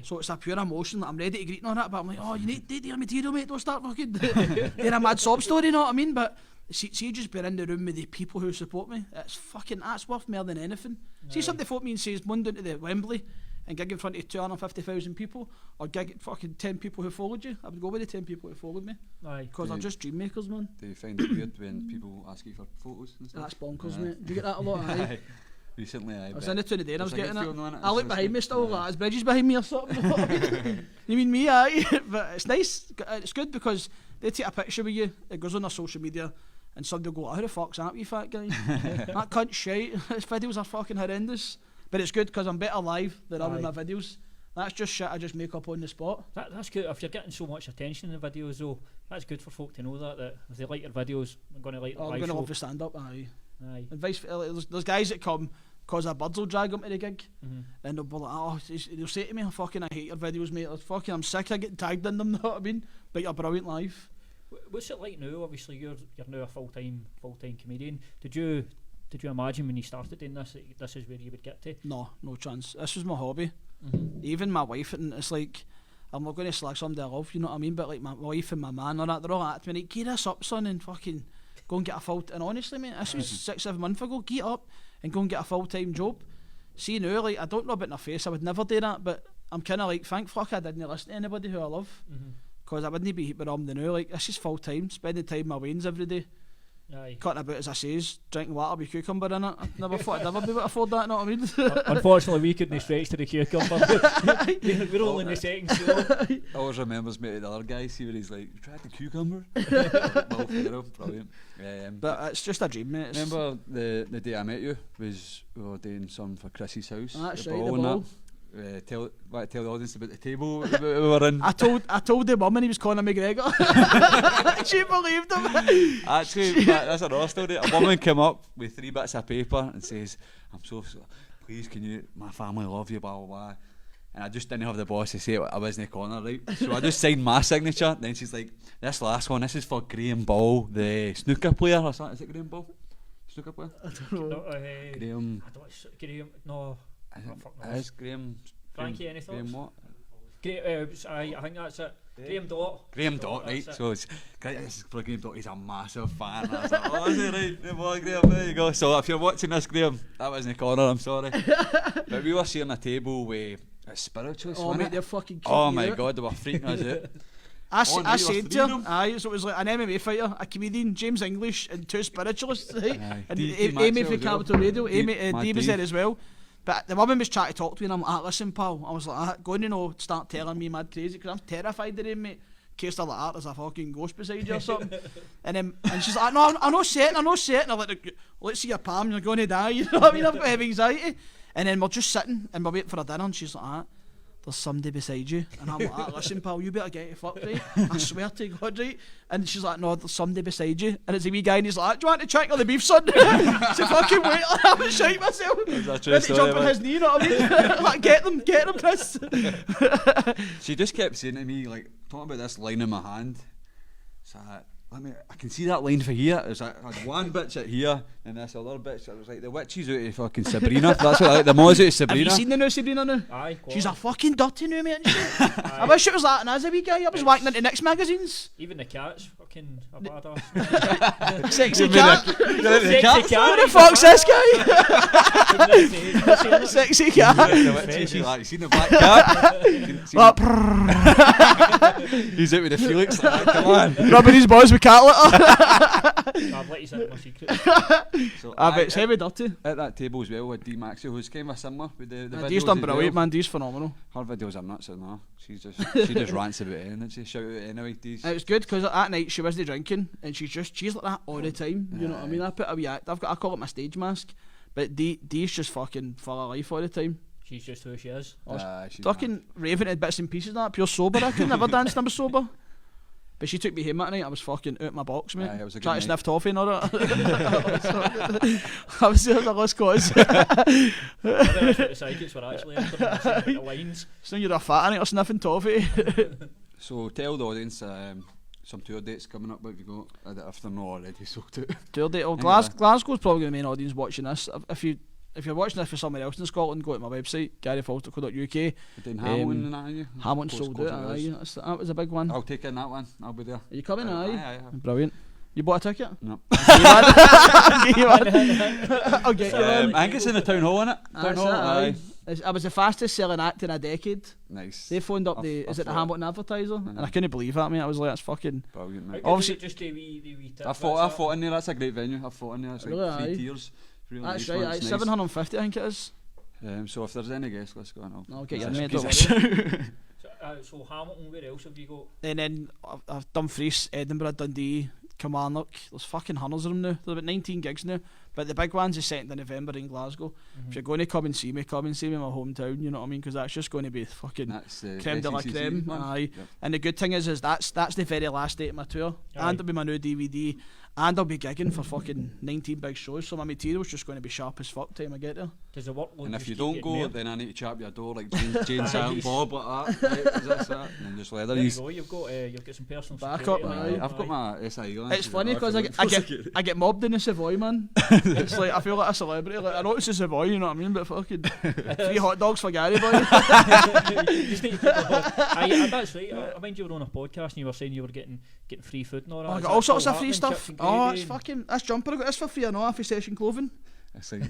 So it's a pure emotion. Like, I'm ready to greet on it, but I'm like, oh, you need to do your material, mate. Don't start fucking doing a mad sob story, you know what I mean? But see just being in the room with the people who support me, that's worth more than anything. See somebody phone me and says, "One down to the Wembley and gig in front of 250,000 people, or gig at fucking 10 people who followed you." I would go with the 10 people who followed me. Because they're just dream makers, man. Do you find it weird when people ask you for photos and stuff? That's bonkers, mate. Do you get that a lot? Aye. Recently, I was in it today and I was getting it. I look behind me still, like his bridges behind me or something. You mean me, aye? But it's nice. It's good because they take a picture with you, it goes on their social media, and somebody will go, "Who the fuck's that, you fat guy?" That cunt's shite. His videos are fucking horrendous. But it's good because I'm better live than I am in my videos. That's just shit I just make up on the spot. That's good. If you're getting so much attention in the videos, though, that's good for folk to know that if they like your videos, they're going to like the live show. They're going to love the stand-up, aye. And there's guys that come because our birds will drag them to the gig, and they'll be like, they'll say to me, I hate your videos, mate. I'm sick of getting tagged in them, know what I mean? But you're brilliant live. What's it like now? Obviously, you're now a full-time comedian. Did you imagine when you started doing this that this is where you would get to? No chance. This was my hobby. Even my wife, and it's like, I'm not going to slag somebody I love, you know what I mean? But like my wife and my man and that, they're all at me like, "Get this up, son, and fucking go and get a full." And honestly, mate, this was 6-7 months ago. Get up and go and get a full-time job. See now, like, I don't know about my face, I would never do that, but I'm kind of like, thank fuck I didn't listen to anybody who I love. because I wouldn't be with him now. Like, this is full time, spending time in my wains every day. Aye. Cutting about, as I says, drinking water with cucumber in it. I never thought I'd ever be able to afford that, you know what I mean? Unfortunately, we couldn't stretch to the cucumber. We're only in the second show. I always remembers me to the other guy, see where he's like, you tried the cucumber? Well, brilliant. But it's just a dream, mate. Remember the day I met you, we were doing something for Chrissy's house? That's the right, ball the and ball. that. Tell the audience about the table we were in. I told the mum and he was Conor McGregor. She believed him. Actually, that's another story. A woman came up with 3 bits of paper and says, I'm so please can you, my family love you, blah blah blah. And I just didn't have the boss to say I wasn't Conor, right? So I just signed my signature. Then she's like, this last one, this is for Graham Ball, the snooker player or something. Is it Graham Ball? Snooker player? I don't know. Graham. Graham, no. It is Graham. Frankie, any thoughts? Graham what? I think that's it. Graham Dott. Graham Dott, right? So it's great. This is for Graham Dott. He's a massive fan. I was like, oh, is he right? Yeah, boy, Graham, there you go. So if you're watching this, Graham, that wasn't Conor. I'm sorry. But we were sharing a table with spiritualists. Oh, mate, they're fucking cute. Oh my god, they were freaking us out. I said to him, so it was like an MMA fighter, a comedian, James English, and 2 spiritualists, right? And Amy from Capital Radio, Dee was there as well. But the woman was trying to talk to me, and I'm like, listen, pal. I was like, go on, start telling me mad crazy, because I'm terrified of them, mate. In case they're like, there's a fucking ghost beside you or something. and she's like, no, I'm not certain. And I'm like, let's see your palm, you're going to die. You know what I mean? I've got heavy anxiety. And then we're just sitting, and we're waiting for a dinner, and she's like, there's somebody beside you. And I'm like, listen, pal, you better get your fuck right. I swear to God, right? And she's like, no, there's somebody beside you. And it's a wee guy, and he's like, do you want to check on the beef, son? So fucking wait, I'm going to shite myself. Then he jump on his knee, you know what I mean? Like, get them, Chris. She just kept saying to me, like, talking about this line in my hand. So I can see that line for here. It was like, I had one bitch at here, and this other bitch. It was like the witches out of fucking Sabrina. That's what I like. The mo's out of Sabrina. Have you seen the new Sabrina now? Aye. She's a fucking dirty new mate. I wish it was that, and as a wee guy, I was whacking into Nick's magazines. Even the cat's fucking a badass. Sexy cat. Sexy cat. Who the fuck's this guy? Sexy cat. You seen the black cat? He's out with the Felix. Like, come on. Rubbing his boys with cat litter. I've let you into my secret. So I bet it's heavy dirty. At that table as well with Dee Maxie, who's kind of similar with the videos. Dee's done brilliant, man. Dee's phenomenal. Her videos are nuts, no. She just rants about it, and she shout out anyway. Dee's. It was good because at night she wasn't drinking, and she's like that all the time. You know what I mean? I put a wee act. I call it my stage mask, but Dee's just fucking full of life all the time. She's just who she is. She's fucking raving at bits and pieces of that, pure sober. I could never dance, never sober. But she took me home that night. I was fucking out my box, mate. It was a good trying to night. sniff toffee and all that. I was there with a lost cause. That's what the psychics were actually after the lines. So you're a fat innit or sniffing toffee. So tell the audience some tour dates coming up. What have you got? If they're not already sold out. Tour date. Oh, Anyway. Glasgow's probably the main audience watching this. If you're watching this for somewhere else in Scotland, go to my website, garyfaulds.co.uk. We're doing Hamilton and that, are you? Hamilton sold out, aye. That was a big one. I'll take in that one. I'll be there. Are you coming? Aye. Brilliant. You bought a ticket? No. I'll get you one. Angus in the town hall, innit? Town hall, aye. I was the fastest selling act in a decade. Nice. They phoned up the Hamilton Advertiser, and I couldn't believe that, mate. I was like, that's fucking brilliant, mate. Obviously, just a wee tip. I fought in there. That's a great venue. I fought in there. It's like Really, 3 tiers. Really that's nice right. one, it's It's nice. 750, I think it is. So if there's any guests, let's go on. I'll get you Give in, mate. us Don't a worry. shout. So Hamilton, where else have you got? And then I've done Dumfries, Edinburgh, Dundee, Kilmarnock. There's fucking hundreds of them now. There's about 19 gigs now. But the big one's the 2nd of November in Glasgow. If you're going to come and see me in my hometown, you know what I mean? Because that's just going to be fucking creme de la creme. Aye. Yep. And the good thing is that's the very last date of my tour. Aye. And it'll be my new DVD. And I'll be gigging for fucking 19 big shows. So my material's just going to be sharp as fuck time I get there. Does the workload And if just you keep don't getting go, more? then I need to chap your door like Jane Silent Bob like that. Right, is this that? And just leather There you these. go. You've got some personal Backup, security. aye. I've got my SI on. It's funny because I get mobbed in the Savoy, man. It's like I feel like a celebrity. Like I know it's a Savoy, you know what I mean? But fucking 3 hot dogs for Gary, boy. You just need to keep the that's right. I mind you were on a podcast and you were saying you were getting free food and all that. I Is got that all sorts still of free happening? stuff. Chips and Oh, gravy it's and- fucking this jumper I got this for free, I know, for session clothing. It's like,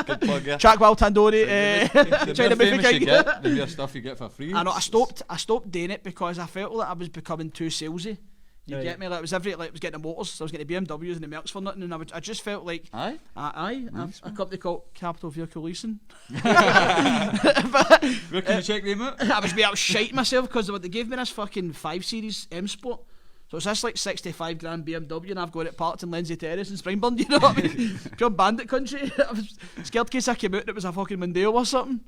good plug, yeah. Chackwell Tandoori, The China more movie famous you king. get, the more stuff you get for free. I know. I stopped doing it because I felt like I was becoming too salesy. You get me? Like it was getting the motors. I was getting the BMWs and the Mercs for nothing, and I just felt like Aye. Nice, a company called Capital Vehicle Leasing. Where can you check them out? I was shitting myself because they gave me this fucking 5 Series M Sport. So it's this like 65 grand BMW, and I've got it parked in Lindsay Terrace in Springburn, you know what I mean? Pure bandit country. I was scared in case I came out and it was a fucking Mondeo or something.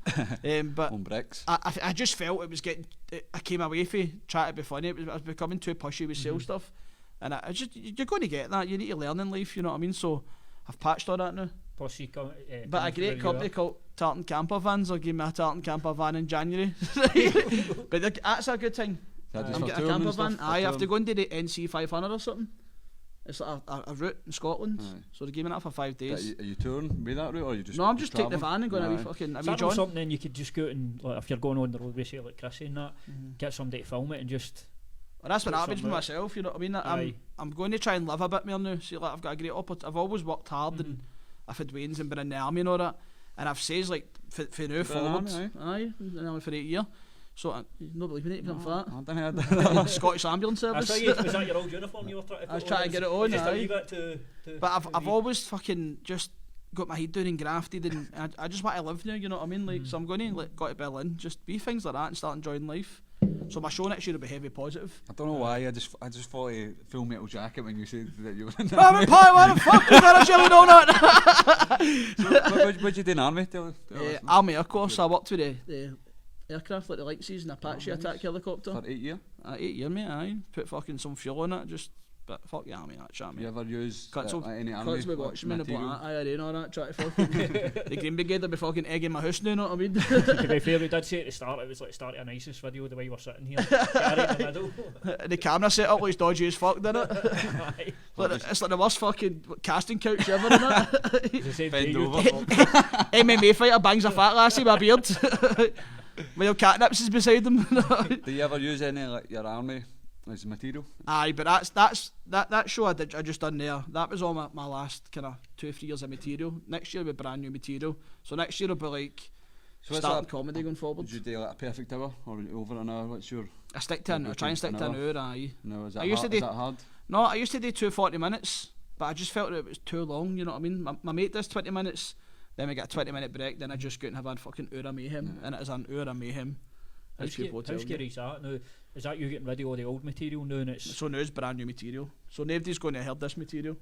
But On bricks. I just felt it was getting, I came away from trying to be funny, I was becoming too pushy with sales stuff. And I just, you're going to get that, you need to learn in life, you know what I mean? So I've patched all that now. Plus you But a great company called Tartan Camper Vans will give me a Tartan Camper Van in January. But that's a good thing. I'm getting a camper van. I have to go and do the NC 500 or something. It's like a route in Scotland. So they gave me that for 5 days. Are you touring with that route, or are you just? No, I'm just taking the van and going a wee fucking a wee John. Something then you could just go out and, like, if you're going on the road, basically like Chris and that, get somebody to film it and just. Well, that's what happens with myself. You know what I mean? I'm going to try and live a bit more now. See, like I've got a great opportunity. I've always worked hard and I've had wins and been in the army and all that. And I've says like for now forward, been in the army for 8 years. So I not believing it, I'm fat. I don't know. Scottish Ambulance Service. Was that your old uniform you were trying to put I was trying to get it on. Just a wee bit to but I've always fucking just got my head down and grafted, and I just want to live now, you know what I mean? Like, so I'm going to go to Berlin, just be things like that and start enjoying life. So my show next year will be heavy positive. I don't know why, I just thought a Full Metal Jacket when you said that you were in the I'm in Pie, what the fuck was that a jelly donut? So, what'd you do in the army? Army, of course, I worked with the aircraft, like the light seas and Apache attack helicopter. For 8 years? 8 years, mate, aye. Put fucking some fuel on it, just, but fuck the army, that shit, mate. You ever use any army? Cuts me watching me in the black IRA and all that, try to fucking, the Green Brigade will be fucking egging my house now, you know what I mean? To be fair, we did say at the start, it was like the start of an ISIS video, the way you were sitting here, Gary in the middle. The camera setup looks dodgy as fuck, doesn't it? It's like the worst fucking casting couch ever, isn't it? Bend over. MMA fighter bangs a fat lassie with a beard. While catnips is beside them. Do you ever use any like your army as material? Aye, but that show I just done there. That was all my last kind of 2-3 years of material. Next year will be brand new material. So next year will be like starting comedy going forward. Would you do like a perfect hour or over an hour? What's your? I stick to I try and stick to an hour. Aye. No, is that is that hard? No, I used to do 2 minutes, but I just felt that it was too long. You know what I mean? My mate does 20 minutes. Then we get a 20-minute break, then I just go and have a fucking hour of mayhem, and it is an hour of mayhem. How scary is that? Now, is that you getting rid of all the old material now and it's... So now it's brand new material. So nobody's going to hear this material.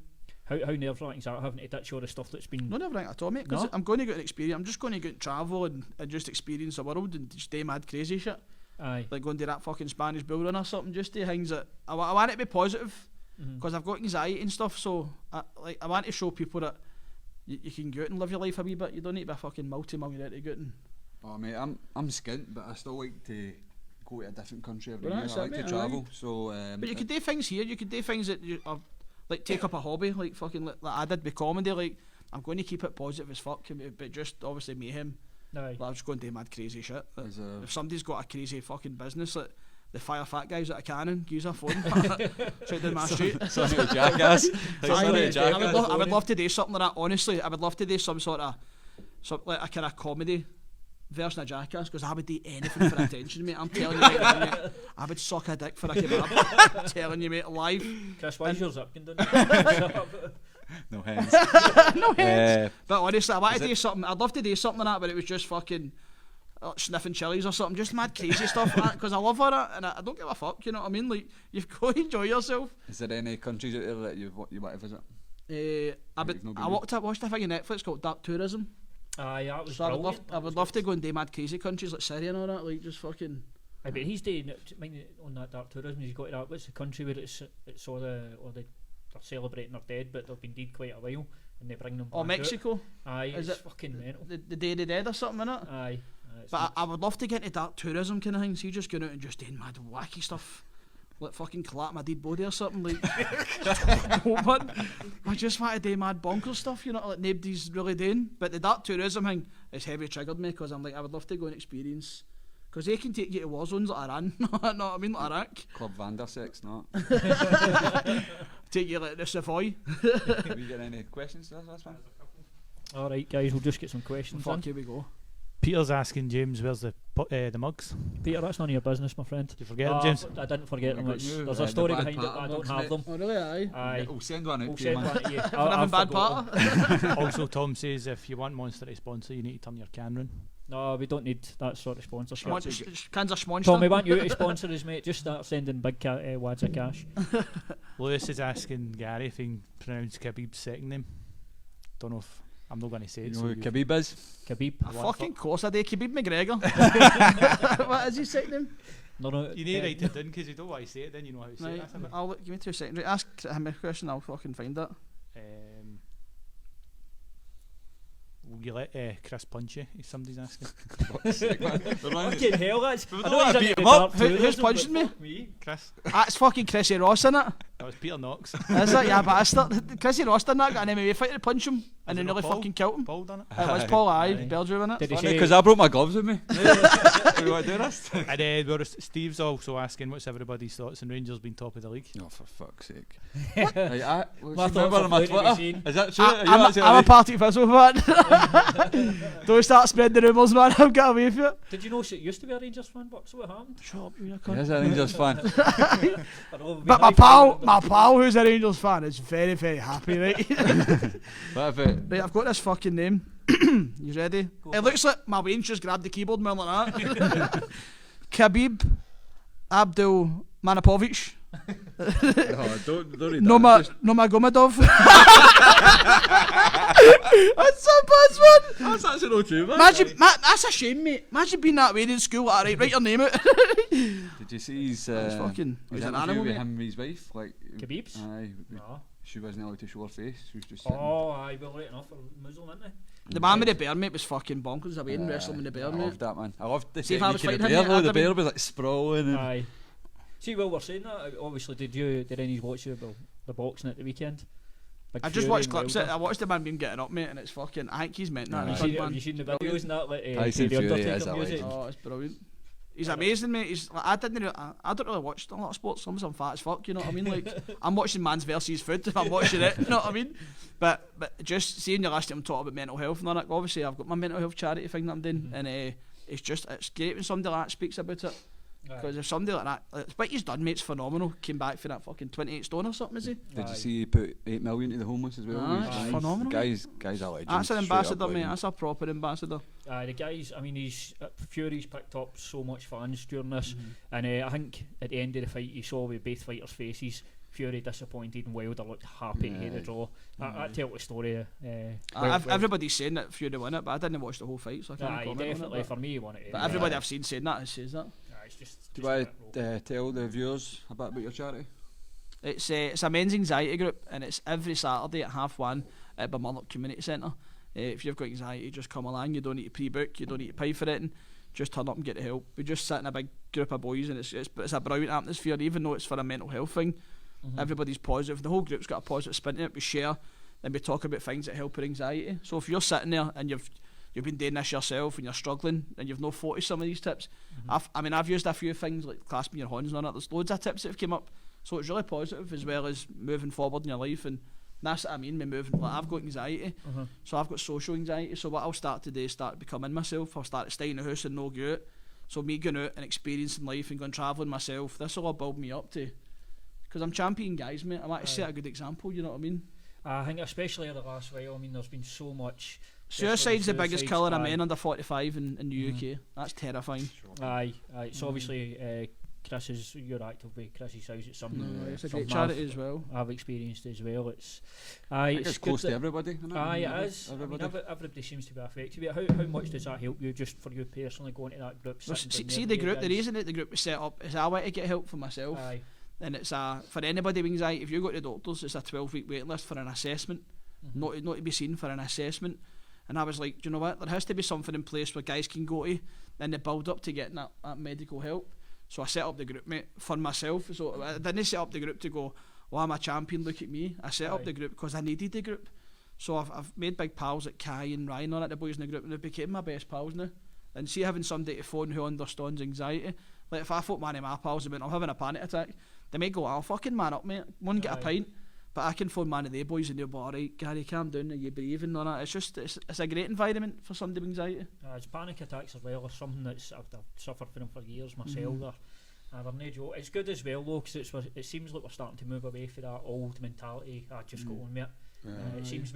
How nerve-wracking is that, having to ditch all the stuff that's been... No nerve-wracking at all, mate, because I'm going to get an experience. I'm just going to go and travel and just experience the world and just do mad crazy shit. Aye. Like going to that fucking Spanish bull run or something, just do things that... I want it to be positive, because I've got anxiety and stuff, so I want to show people that you can go out and live your life a wee bit. You don't need to be a fucking multi-millionaire to go out and... Oh mate, I'm skint, but I still like to go to a different country every year. I like to travel. So, but you could do things here. You could do things that you are, like take up a hobby, like fucking like I did with comedy. Like I'm going to keep it positive as fuck, but just obviously mayhem. Like, I'm just going to do mad crazy shit. If somebody's got a crazy fucking business, like the fire fat guys at a cannon, use a phone straight down my street. Sonny the Jackass. I would love to do something like that. Honestly, I would love to do some sort of like a kind of comedy version of Jackass, because I would do anything for attention, mate. I'm telling you right now, mate. I would suck a dick for a kebab. I'm telling you, mate, live. Chris, why is yours up? No hands. No hands. But honestly, I want to do something. I'd love to do something like that, but it was just fucking sniffing chilies or something, just mad crazy stuff, because I love all that, and I don't give a fuck, you know what I mean? Like, you've got to enjoy yourself. Is there any countries out there that you want to visit? I watched a thing on Netflix called Dark Tourism. That was so I would love to go and do mad crazy countries like Syria and all that, like just fucking... I bet he's doing on that Dark Tourism. He's got to that. What's the country where it's all they're celebrating their dead, but they've been dead quite a while, and they bring them back. Oh, Mexico. Out. Aye, is it's it fucking mental. The Day of the Dead or something, innit? Aye. But I would love to get into Dark Tourism kind of thing. So you just going out and just doing mad wacky stuff, like fucking collapse my dead body or something. Like, I just want to do mad bonkers stuff, you know, like nobody's really doing. But the Dark Tourism thing has heavy triggered me, because I'm like, I would love to go and experience, because they can take you to war zones like Iran, know what I mean, like Iraq. Club Vandersex, not. Take you like the Savoy. Have you got any questions to this one? Alright guys, we'll just get some questions in. Here we go. Peter's asking James, where's the mugs? Peter, that's none of your business, my friend. Did you forget them, James? I didn't forget them. You, There's a story the bad behind it, but I don't have them. Oh really? Aye. We'll send one out We'll to you, send man. one to you. Having bad part. Also, Tom says if you want Monster to sponsor, you need to turn your can round. No, we don't need that sort of sponsorship. Cans of Schmonster. Tom, we want you to sponsor us, mate. Just start sending big wads of cash. Lewis is asking Gary if he can pronounce Khabib's second name. Don't know if I'm not going to say it. You know who Khabib is? Khabib. Fucking course I do. Khabib McGregor. What is his second name? No. You need to write it down because you don't want to say it, then you know how to say it. Right, give me 2 seconds. Right, ask him a question, I'll fucking find it. Will you let Chris punch you if somebody's asking? Fucking hell, that's... I know he's I beat into him up. the dark Who's tourism, punching but me? fuck Chris. That's fucking Chrissy Ross, innit? That was Peter Knox. Is it? Yeah, bastard. Chrissy Ross done that, got an MMA fighter to punch him, and then it nearly Paul? fucking killed him. Paul done it. It was Paul, aye, Aye. Belgium, Did innit? he say... Because I brought my gloves with me. You want to do this? And Steve's also asking what's everybody's thoughts on Rangers being top of the league. Oh, for fuck's sake. Like, My remember thoughts on are my plenty to be Twitter? seen. Is that true? I'm a party official for that. Don't start spreading the rumours, man. I've got away from it. Did you know she used to be a Rangers fan, but so what happened? Shut up, you He is a Rangers fan. But my pal, who's a Rangers fan, is very, very happy, right? What if it... Right, I've got this fucking name. You ready? It looks like my Wayne just grabbed the keyboard, man, like that. Khabib Abdul Manapovic. Oh, don't read that. Nomagomedov. That's so bad, man. That's actually not true, man. Imagine, that's a shame, mate. Imagine being that way in school. Like, write your name out. Did you see his... That's fucking... his He's an interview animal, with mate. him and his wife? Like, Khabib's? Aye. No. She wasn't allowed to show her face. She was just sitting. Oh, aye, well, right enough for Muslim, isn't they? The man with the bear, mate, was fucking bonkers. I went wrestling with the bear, I mate. loved that, man. I loved the See, if I was technique of the fighting bear, him, though. I'd The have bear was like sprawling and... Aye. See, while we're saying that, obviously, did any of you watch the boxing at the weekend? Big I just Fury watched and clips. Wilder. I watched the man being getting up, mate, and it's fucking... I think he's meant that. Have you seen the videos and that? Like, Tyson the Fury Undertaker is a music? legend. Oh, it's brilliant. He's amazing, mate. He's like, I don't really watch a lot of sports. Some fat as fuck, you know what I mean? Like, I'm watching man's versus food if I'm watching it, you know what I mean? But just seeing you last time talk about mental health and all that, obviously I've got my mental health charity thing that I'm doing, and it's great when somebody like that speaks about it. Because if somebody like that, what he's done, mate, it's phenomenal. Came back for that fucking 28 stone or something, is he? Did you see he put 8 million to the homeless as well? Aye, it's phenomenal. Guy's a legend. That's an straight ambassador, up mate. legend. That's a proper ambassador. The guys, I mean, Fury's picked up so much fans during this, and I think at the end of the fight, you saw with both fighters' faces, Fury disappointed and Wilder looked happy to hear the draw. That tell the story. Everybody's saying that Fury won it, but I didn't watch the whole fight, so I can't comment definitely on it. for me, he won it. But everybody I've seen saying that says that. It's just Do you want to tell the viewers a bit about your charity? It's a men's anxiety group, and it's every Saturday at 1:30 at Bummerlock Community Centre. If you've got anxiety, just come along. You don't need to pre-book, you don't need to pay for it, and just turn up and get the help. We just sit in a big group of boys, and it's a brilliant atmosphere, even though it's for a mental health thing. Everybody's positive. The whole group's got a positive spin to it. We share, then we talk about things that help with anxiety. So if you're sitting there and you've been doing this yourself and you're struggling and you've no thought of some of these tips, I've used a few things like clasping your hands on it. There's loads of tips that have come up, so it's really positive as well as moving forward in your life. And that's what I mean by moving. Like, I've got anxiety, so I've got social anxiety. So what I'll start to do is start becoming myself. I'll start to stay in the house and no go out. So me going out and experiencing life and going travelling myself, this will all build me up to, because I'm championing guys, mate. I like to set a good example, you know what I mean? I think especially in the last while, I mean, there's been so much... Suicide's the biggest killer of men under 45 in the UK. That's terrifying. Aye. So obviously, you're active with Chris's house. It's something It's a great charity as well. I've experienced as well. It's close to everybody, isn't it? Aye, it is. Everybody. I mean, everybody seems to be affected. How much does that help you, just for you personally, going to that group? See the group, the reason that the group was set up is I want to get help for myself. Aye. And it's for anybody with anxiety. If you go to the doctors, it's a 12-week wait list for an assessment, not to be seen for an assessment. And I was like, do you know what? There has to be something in place where guys can go to, and they build up to getting that medical help. So I set up the group, mate, for myself. So I didn't set up the group to go, oh, I'm a champion, look at me. I set up the group because I needed the group. So I've made big pals like Kai and Ryan on it, the boys in the group, and they became my best pals now. And see, having somebody to phone who understands anxiety, like if I thought one of my pals about I'm having a panic attack, they might go, I'll fucking man up, mate, go and get a pint. But I can phone one of the boys and they'll be alright, Gary, calm down, are you breathing or that? It's just, it's a great environment for somebody with anxiety. It's panic attacks as well, or something that's I've suffered from them for years myself. They're no joke. It's good as well though, because it seems like we're starting to move away from that old mentality. I just got on with it. It seems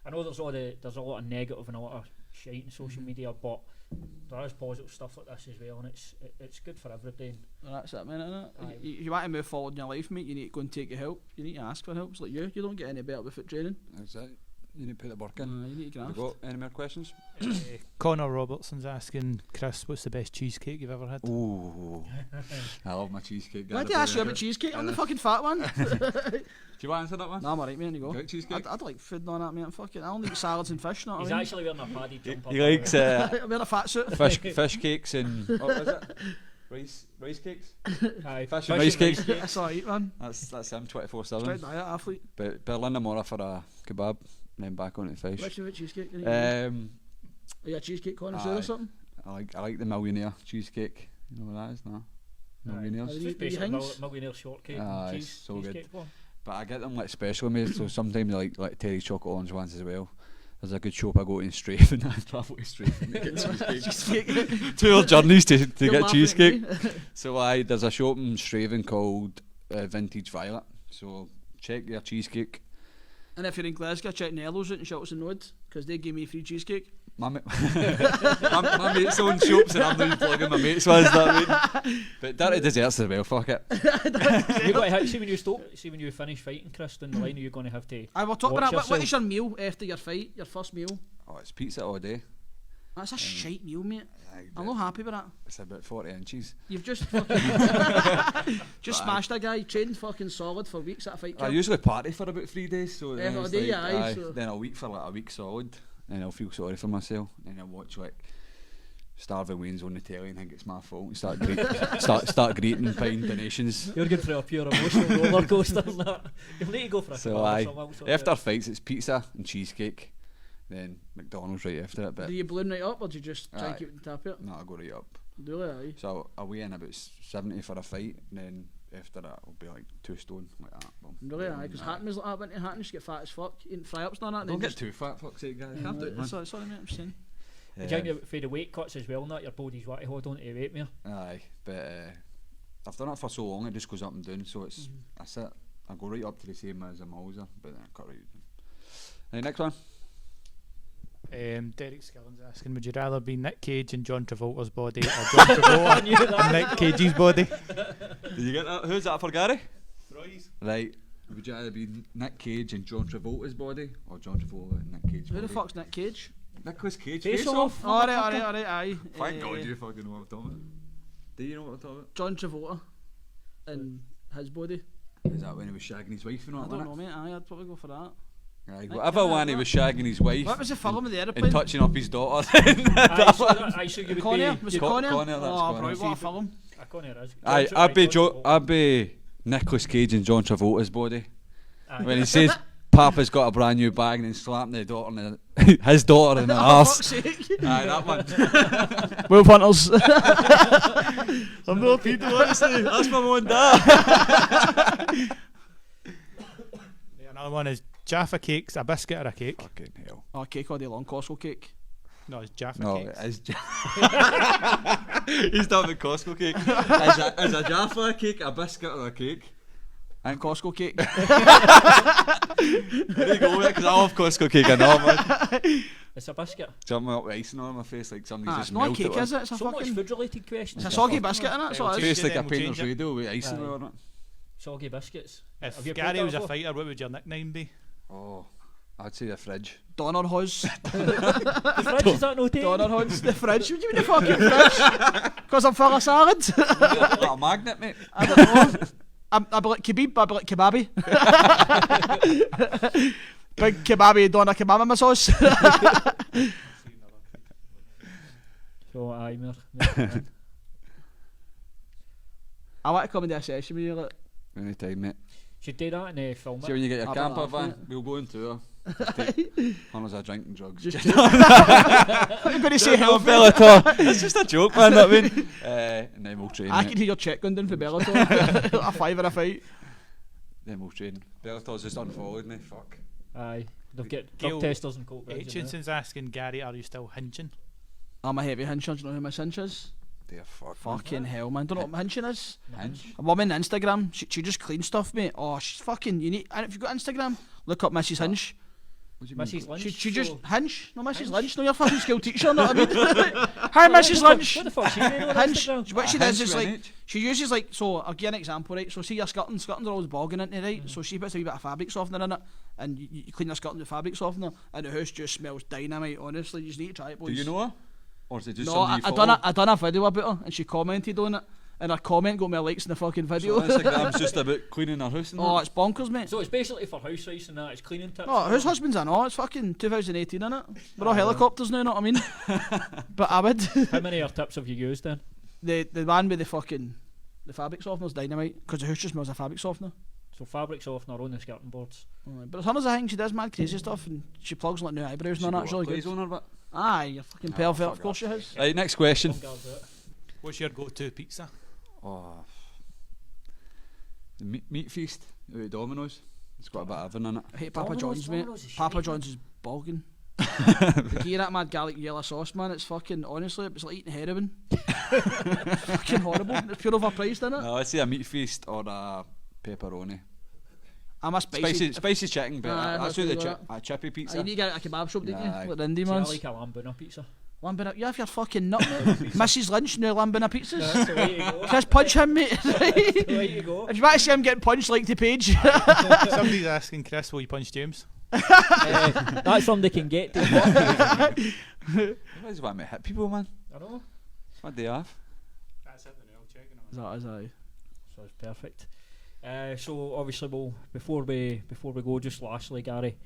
I know there's a lot of negative and a lot of shite in social media, but there is positive stuff like this as well, and it's good for everybody. That's it, man, isn't it? You want to move forward in your life, mate, you need to go and take your help. You need to ask for help. It's like you don't get any better without training. Exactly. You need to put the work in. You need to graft. Got any more questions? Connor Robertson's asking, Chris, what's the best cheesecake you've ever had? Ooh, I love my cheesecake. Why did I ask you about cheesecake? I'm the fucking fat one. Do you want to answer that one? No, I'm alright, man. You go. You like cheesecake? I'd like food on that, mate. I only eat salads and fish. Not He's actually wearing a padded jumper. He likes I'm wearing a fat suit. fish cakes and what is it? Rice cakes? Aye, Fish and rice cakes. That's all I eat, man. That's him 24/7. Straight diet athlete. But Berlin tomorrow for a kebab, and then back on to the fish. What's your favourite cheesecake? Are you a cheesecake connoisseur or something? I like the millionaire cheesecake. You know what that is, no? Millionaires. It's just basically millionaire shortcake. It's so good. One. But I get them like specially made, so sometimes I like Terry chocolate orange ones as well. There's a good shop I go to in Strafen. I travel to Strafen to get cheesecake. 2 hour journeys to get cheesecake. So there's a shop in Strafen called Vintage Violet. So check their cheesecake. And if you're in Glasgow, check Nello's out in Shelton Road, because they gave me free cheesecake. My mates own shops and I'm doing plugging my mates ones that way. But dirty desserts as well, fuck it. You got to have, see when you finish fighting, Chris, down the line, you're going to have to. I will talk about that. What is your meal after your fight? Your first meal? Oh, it's pizza all day. That's a shite meal, mate. I'm not happy with that. It's about 40 inches. You've just fucking smashed a guy, trained fucking solid for weeks at a fight camp. I usually party for about 3 days, so then Every it's day, like, so then a week for like a week solid, and I'll feel sorry for myself, and I'll watch like Starving Wayne's on the telly and think it's my fault and start greeting, paying donations. You're good for a pure emotional roller coaster. You'll need to go for a So after fights it's pizza and cheesecake, then McDonald's right after it. But do you balloon right up or do you just try and keep it tap it? No, I go right up. Do I? So I weigh in about 70 for a fight, and then after that I'll be like 2 stone like that. Really? Aye, because Hatton's like that, went to Hatton, just get fat as fuck, eating fry-ups and all that. Don't get too fat, fuck's sake, guys. Sorry mate, I'm saying. For the weight cuts as well, not your body's what to hold on to weight more. Aye, but I've done it for so long it just goes up and down, so it's that's it. I go right up to the same as a Mauser, but then I cut right down. Next one. Derek Skillen's asking, would you rather be Nick Cage in John Travolta's body or John Travolta in Nick Cage's body? Did you get that? Who's that for, Gary? Roy's. Right. Would you rather be Nick Cage in John Travolta's body or John Travolta in Nick Cage's body? Who the fuck's Nick Cage? Nicholas Cage. Face Off. Alright, aye. Thank God you fucking know what I'm talking about. Do you know what I'm talking about? John Travolta in his body. Is that when he was shagging his wife and all I that? don't know, mate. Aye, I'd probably go for that. Aye, whatever one he was shagging his wife. What was the film with the aeroplane? And touching up his daughter. I should give it Conner? Was it Conner? Conner, that's oh, right, what a film. I'd be Nicholas Cage in John Travolta's body. When he says Papa's got a brand new bag and then slapping the daughter in his daughter in the arse. Aye, that one. Wolf Hunters. I'm not Peter, honestly. That's my mum and dad. Another one is Jaffa cakes, a biscuit or a cake? Fucking hell. Oh, cake all day long, Costco cake. No, it's Jaffa cakes. No, it is He's done the Costco cake. Is a Jaffa cake a biscuit or a cake? And Costco cake. There you go, because I love Costco cake, I know, man. It's a biscuit. Something up with icing on my face, like somebody's just it's not a melted cake, is it? It's a so fucking... much food-related questions. It's a soggy biscuit, innit? So it is. Tastes like a painter's radio with icing on it. Soggy biscuits. If Gary was a fighter, what would your nickname be? Oh, I'd say the fridge. Donner Huz. The fridge, is that no take? Donner Huz. The fridge. What do you mean the fucking fridge? Because I'm full of salad. Like a magnet, mate. I don't know. I'd be like Khabib, I'd be like Kebabi. Big Kebabi Doner kebab in my sauce. So aye, I want to come and do a session with you, like. Anytime, mate. Should do that in a film. See when you get your I'll camper laugh, van, mate. we'll go on tour. Hundreds of drinking drugs. I'm going to say health. Bellator. It's just a joke, man. That mean. And then we'll train. I can hear your check going down for Bellator. A five in a fight. Then we'll train. Bellator's just unfollowed me. Fuck. Aye, they've got Gail drug testers and coke. Aitchison's asking Gary, are you still hinging? I'm a heavy hincher. Do you know who my cinch is? Dear fuck. Fucking hell, man. Don't know what my hinching is. Hinge? A woman on Instagram. She just cleans stuff, mate. Oh, she's fucking unique. And if you've got Instagram, look up Mrs. Hinge. What do you mean? Mrs. Lynch. She just Hinge. No, Mrs. Hinge? Lynch. No, you're fucking school teacher. Know what I mean? Hi, Mrs. Lynch. What the fuck she doing on Hinge. Instagram? What she Hinge does is with like an H? she uses like, so I'll give you an example, right? So see your skirtings are always bogging into, right? So she puts a wee bit of fabric softener in it, and you clean your skirting with fabric softener, and the house just smells dynamite. Honestly, you just need to try it, boys. Do you know her? Or is it just No, somebody you I done a video about her, and she commented on it, and her comment got me likes in the fucking video. So Instagram's just about cleaning her house and Oh, that? it's bonkers, mate. So it's basically for house rice and that. It's cleaning tips. Oh, whose husband's I know? It's fucking 2018, innit? We're all helicopters now, know what I mean? But I would. How many of your tips have you used then? the one with the fabric softener's dynamite, because the house just smells of fabric softener. So fabric softener on the skirting boards. But it's hundreds of things. She does mad crazy stuff, and she plugs like new eyebrows and all that. It's really good. On her, but Aye, you're fucking perfect. Of course she has. right, next question. Bungard's it. What's your go-to pizza? Oh, the meat feast out of Domino's. It's got a bit of everything in it. I hate Papa Domino's- John's, mate. Domino's is Papa shite, John's is bogging. You hear that mad garlic yellow sauce, man? It's fucking, honestly, it's like eating heroin. Fucking horrible. It's pure overpriced, isn't it? No, I'd say a meat feast or a pepperoni. I'm a Spicy chicken, but Aye, that's I'll what do the a chippy You pizza. need to get a kebab shop, didn't Aye. you? Like the indie See, I ones. like a lambuna pizza. Lambina, yeah, if you're fucking nut, mate. Mrs. Lynch, new Lambina pizzas. That's the way to go. Chris, punch him, mate. That's the way to go. If you want to see him getting punched like the page. Somebody's asking Chris, will you punch James? That's something they can get to. You guys want me to hit people, man? I know. It's my day off. That's it, then I'll check it. That is aye. So it's perfect. So obviously, before we go, just lastly, Gary,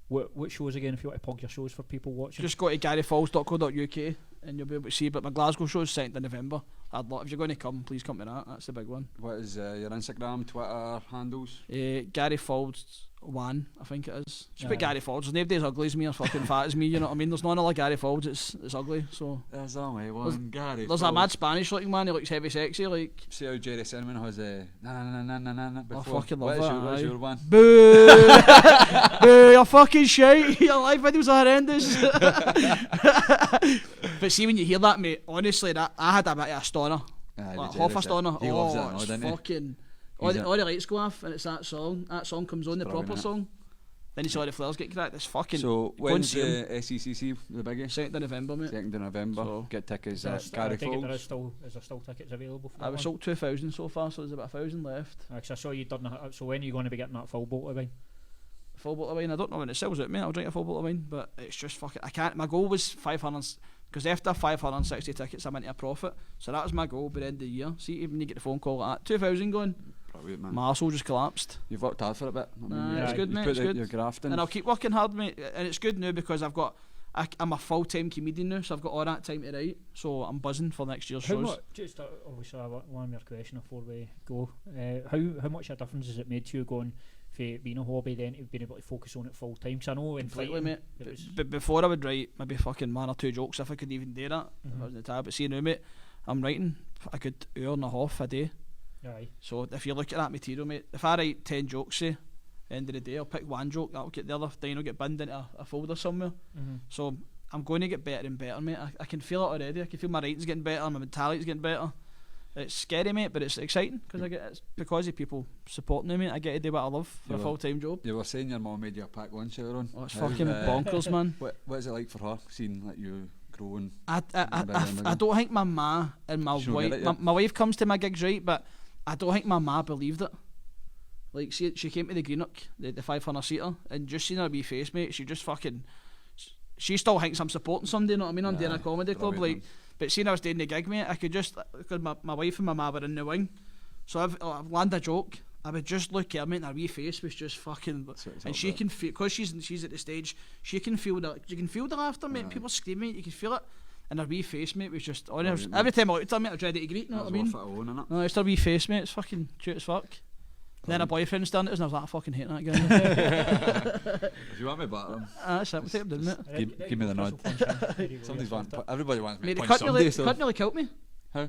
what shows again? If you want to plug your shows for people watching, Just go to garyfalls.co.uk and you'll be able to see. But my Glasgow show's 2nd of November. I'd love, if you're going to come, please come to that. That's the big one. What is your Instagram, Twitter handles? Gary Faulds 1, I think it is. Just Aye. put Gary Faulds. There's nobody as ugly as me or fucking fat as me. You know what I mean? There's none like Gary Faulds. It's ugly. So There's only one Gary. there's a mad Spanish looking man. He looks heavy, sexy. Like See how Jerry Cinnamon has a na before. fucking love What is that, your, what's aye. your one? boo, boo! You're fucking shite. Your live videos are horrendous. But see when you hear that, mate. Honestly, that I had a bit of a stoner. Aye, Like the half a Jerry stoner. He loves it, Oh, no, it's doesn't he? fucking. He's a- All the lights go off and it's that song. That song comes on, the brilliant, proper innit? song. Then you see all the flares get cracked. It's fucking. So go and when's see him. the SECC, the biggie? 2nd of November, mate. 2nd of November. So- Get tickets I at Gary take it there Faulds. is there still tickets available for that I was one? sold 2,000 so far, so there's about 1,000 left. Because I saw you done that. So when are you going to be getting that full bottle of wine? Full bottle of wine. I don't know when it sells out, mate. I'll drink a full bottle of wine, but it's just fucking. I can't. My goal was 500. Because after 560 tickets, I'm into a profit. So that was my goal by the end of the year. See, even you get the phone call like that, 2,000 going. Brilliant, man. My arsehole just collapsed. You've worked hard for a bit. I mean, Nah, you- it's good, you mate, put it's good. Your graft in. And I'll keep working hard, mate. And it's good now because I'm a full-time comedian now, so I've got all that time to write. So I'm buzzing for next year's How shows. much? Just obviously, one more question before we go. How much of a difference has it made to you going from being a hobby then to being able to focus on it full time? Because I know in Completely, fighting, mate. it was- But before I would write maybe fucking 1 or 2 jokes if I could even do that. If I was in the tab. But see now, mate, I'm writing a good hour and a half a day. Aye. So if you look at that material, mate, if I write 10 jokes, say, end of the day, I'll pick one joke, that'll get the other 9 will get binned into a folder somewhere. So I'm going to get better and better, mate. I can feel it already. I can feel my writing's getting better, my mentality's getting better. It's scary, mate, but it's exciting because it's because of people supporting me, mate. I get to do what I love for a Yeah. full-time job. You were saying your mum made you a packed lunch earlier on. Oh, it's How, fucking bonkers, man. What is it like for her, seeing like you growing? I don't think my ma and my She don't wife, get it my, yet? my wife comes to my gigs, right, but I don't think my ma believed it. Like, she came to the Greenock, the 500-seater, and just seeing her wee face, mate, she just fucking, she still thinks I'm supporting somebody, you know what I mean? I'm doing a comedy club, brilliant, like, but seeing I was doing the gig, mate, I could just, because my wife and my ma were in the wing, so I've landed a joke, I would just look at her, mate, and her wee face was just fucking, That's what it's and all she about. can feel, because she's at the stage, she can feel the laughter, mate, people screaming, you can feel it, and her wee face, mate, was just, Brilliant, every time I looked at her, mate, I was ready to greet, you know That's what I mean? worth it alone, innit? No, it's her wee face, mate, it's fucking cute as fuck. Then a boyfriend staring at us, and I was like, I fucking hate that guy. If you want me back them, That's it, we'll take him down, mate. give me the nod. Somebody's everybody wants me Mate, to they punch couldn't really, somebody, so couldn't really help me. how?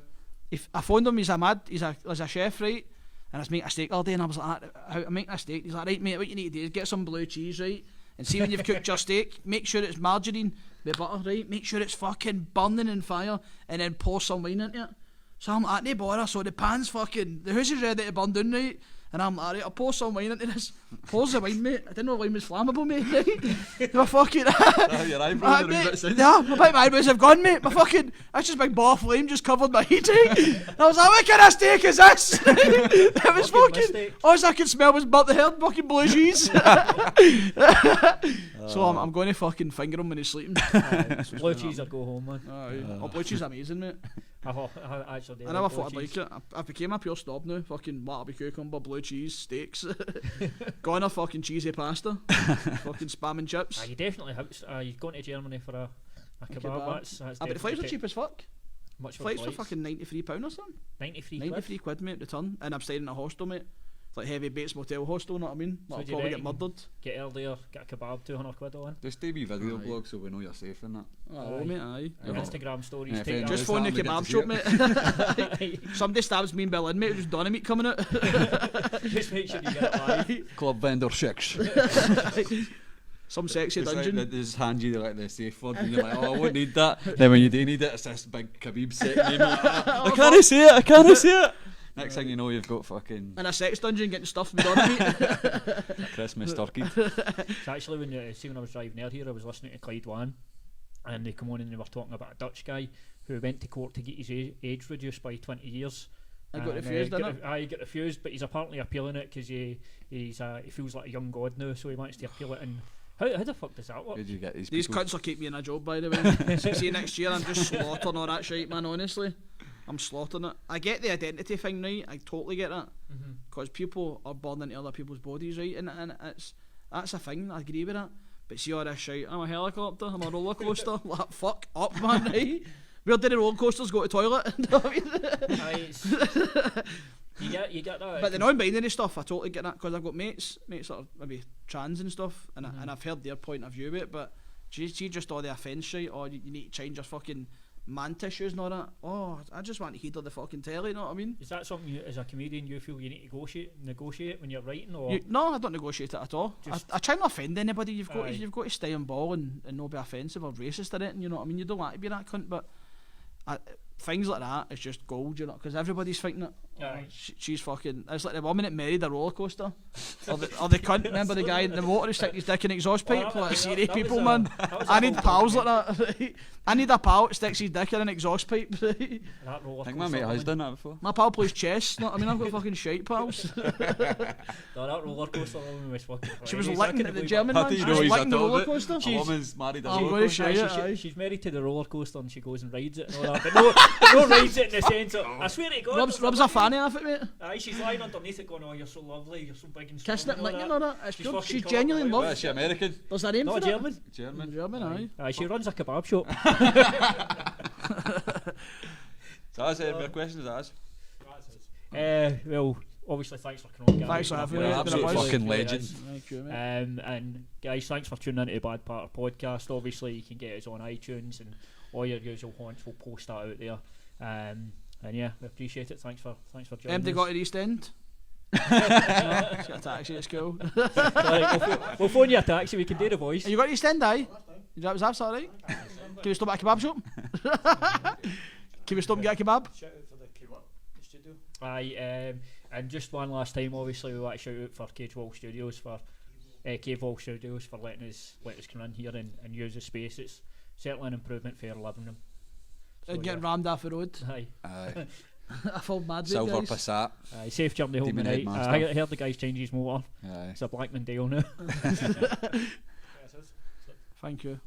If I phoned him, he's a chef, right? and I was making a steak all day, and I was like, how I'm making a steak. He's like, right mate, what you need to do is get some blue cheese, right, and see when you've cooked your steak, make sure it's margarine with butter, right, make sure it's fucking burning in fire, and then pour some wine into it. So I'm like, no bother, so the pan's fucking, the house is ready to burn down, right, and I'm like, right, I'll pour some wine into this. Pours the wine, mate. I didn't know wine was flammable, mate, right? My fucking... Your eyebrows are a bit since. Yeah, my eyebrows have gone, mate. My fucking... That's just big ball of flame just covered my heat, right? And I was like, what kind of steak is this? It was fucking... All I could smell was burnt hair, fucking blue cheese. So I'm going to fucking finger him when he's sleeping. Blue cheese or go home, man. Oh, blue cheese is amazing, mate. I actually I never thought I'd like it. I became a pure snob now. Fucking wallaby cucumber, blue cheese, steaks. Going a fucking cheesy pasta. Fucking spam and chips. You definitely have. You're going to Germany for a kebab. That's but the flights are cheap as fuck. Much for flights for fucking £93 or something. 93 quid, mate, return. And I'm staying in a hostel, mate. It's like Heavy Bates Motel hostel, you know what I mean? So I'll probably get murdered. Get earlier, get a kebab, 200 quid on. Just do wee video blog so we know you're safe in that. Oh, mate, aye. Your Instagram stories. Yeah, take just phone the kebab shop, mate. Somebody stabs me in Berlin, mate. There's dynamite coming out. Just make sure you get it live. Club vendor 6. Some sexy dungeon. Like, they just hand you like the safe word and you're like, oh, I won't need that. Then when you do need it, it's this big Khabib set name. Like, I can't see it. Next thing you know, you've got fucking... In a sex dungeon getting stuffed with dynamite. Christmas turkey. It's actually when I was driving there here, I was listening to Clyde One, and they come on and they were talking about a Dutch guy who went to court to get his age reduced by 20 years. I got refused, didn't I? He got refused, but he's apparently appealing it because he feels like a young god now, so he wants to appeal it. And how the fuck does that work? Where'd you get these cunts will keep me in a job, by the way. See, next year I'm just slaughtering all that shit, man, honestly. I'm slaughtering it. I get the identity thing, right? I totally get that. Because people are born into other people's bodies, right? And that's a thing, I agree with that. But see all this shit, I'm a helicopter, I'm a roller coaster. Like, fuck up, man, right? Where did the roller coasters go to toilet? You get that. But the non-binary stuff, I totally get that, because I've got mates that are maybe trans and stuff, and I've heard their point of view of it, but see just all the offence shit, or you need to change your fucking man tissues and all that. Oh, I just want to hear the fucking telly, you know what I mean? Is that something you, as a comedian, you feel you need to negotiate when you're writing, or? No, I don't negotiate it at all. I try not to offend anybody. You've got to stay on ball and not be offensive or racist or anything, you know what I mean? You don't want to be that cunt, but things like that is just gold, you know, because everybody's fighting it. She's fucking... It's like the woman that married a roller coaster. or the cunt, remember the guy in the water who stick his dick in exhaust pipe? Like, serious people, man. I need pals like that. I need a pal that sticks his dick in an exhaust pipe. I think my mate has done that before. My pal plays chess. I mean, I've got fucking shite pals. No, that roller coaster woman was fucking... She was licking at the German man. She was licking the roller coaster. A woman's married a I'm going to show you. She's married to the roller coaster and she goes and rides it and all that. But no rides it in the sense of... I swear to God... Rubs a fanny off it, mate. Aye, she's lying underneath it going, oh, you're so lovely, you're so big and strong. Kissing it, licking all that. She's genuinely in love. Is she American? There's a name for German. German, aye. She runs a kebab shop. So that's your question, that's well, obviously thanks for coming on, Gary. Thanks for having me. Absolute fucking legend. Thank you, mate. And guys, thanks for tuning into the Bad Part podcast. Obviously you can get us on iTunes and all your usual haunts, we'll post that out there. And yeah, we appreciate it. Thanks for joining us. They got to the East End. Get a taxi at school. Sorry, we'll phone you a taxi, we can do the voice. You got to the East End, aye? Was that alright? Can we stop at a kebab shop? Can we stop and get a kebab? Shout out for the studio. Aye, and just one last time, obviously we want to shout out for Cave Walsh Studios for letting us come in here and use the space. It's certainly an improvement for living room. So, and getting rammed off the road. Aye. I felt mad with Silver guys. Passat. Aye, safe journey home tonight. I heard the guys change his motor. Aye. It's a Blackman Dale now. Thank you.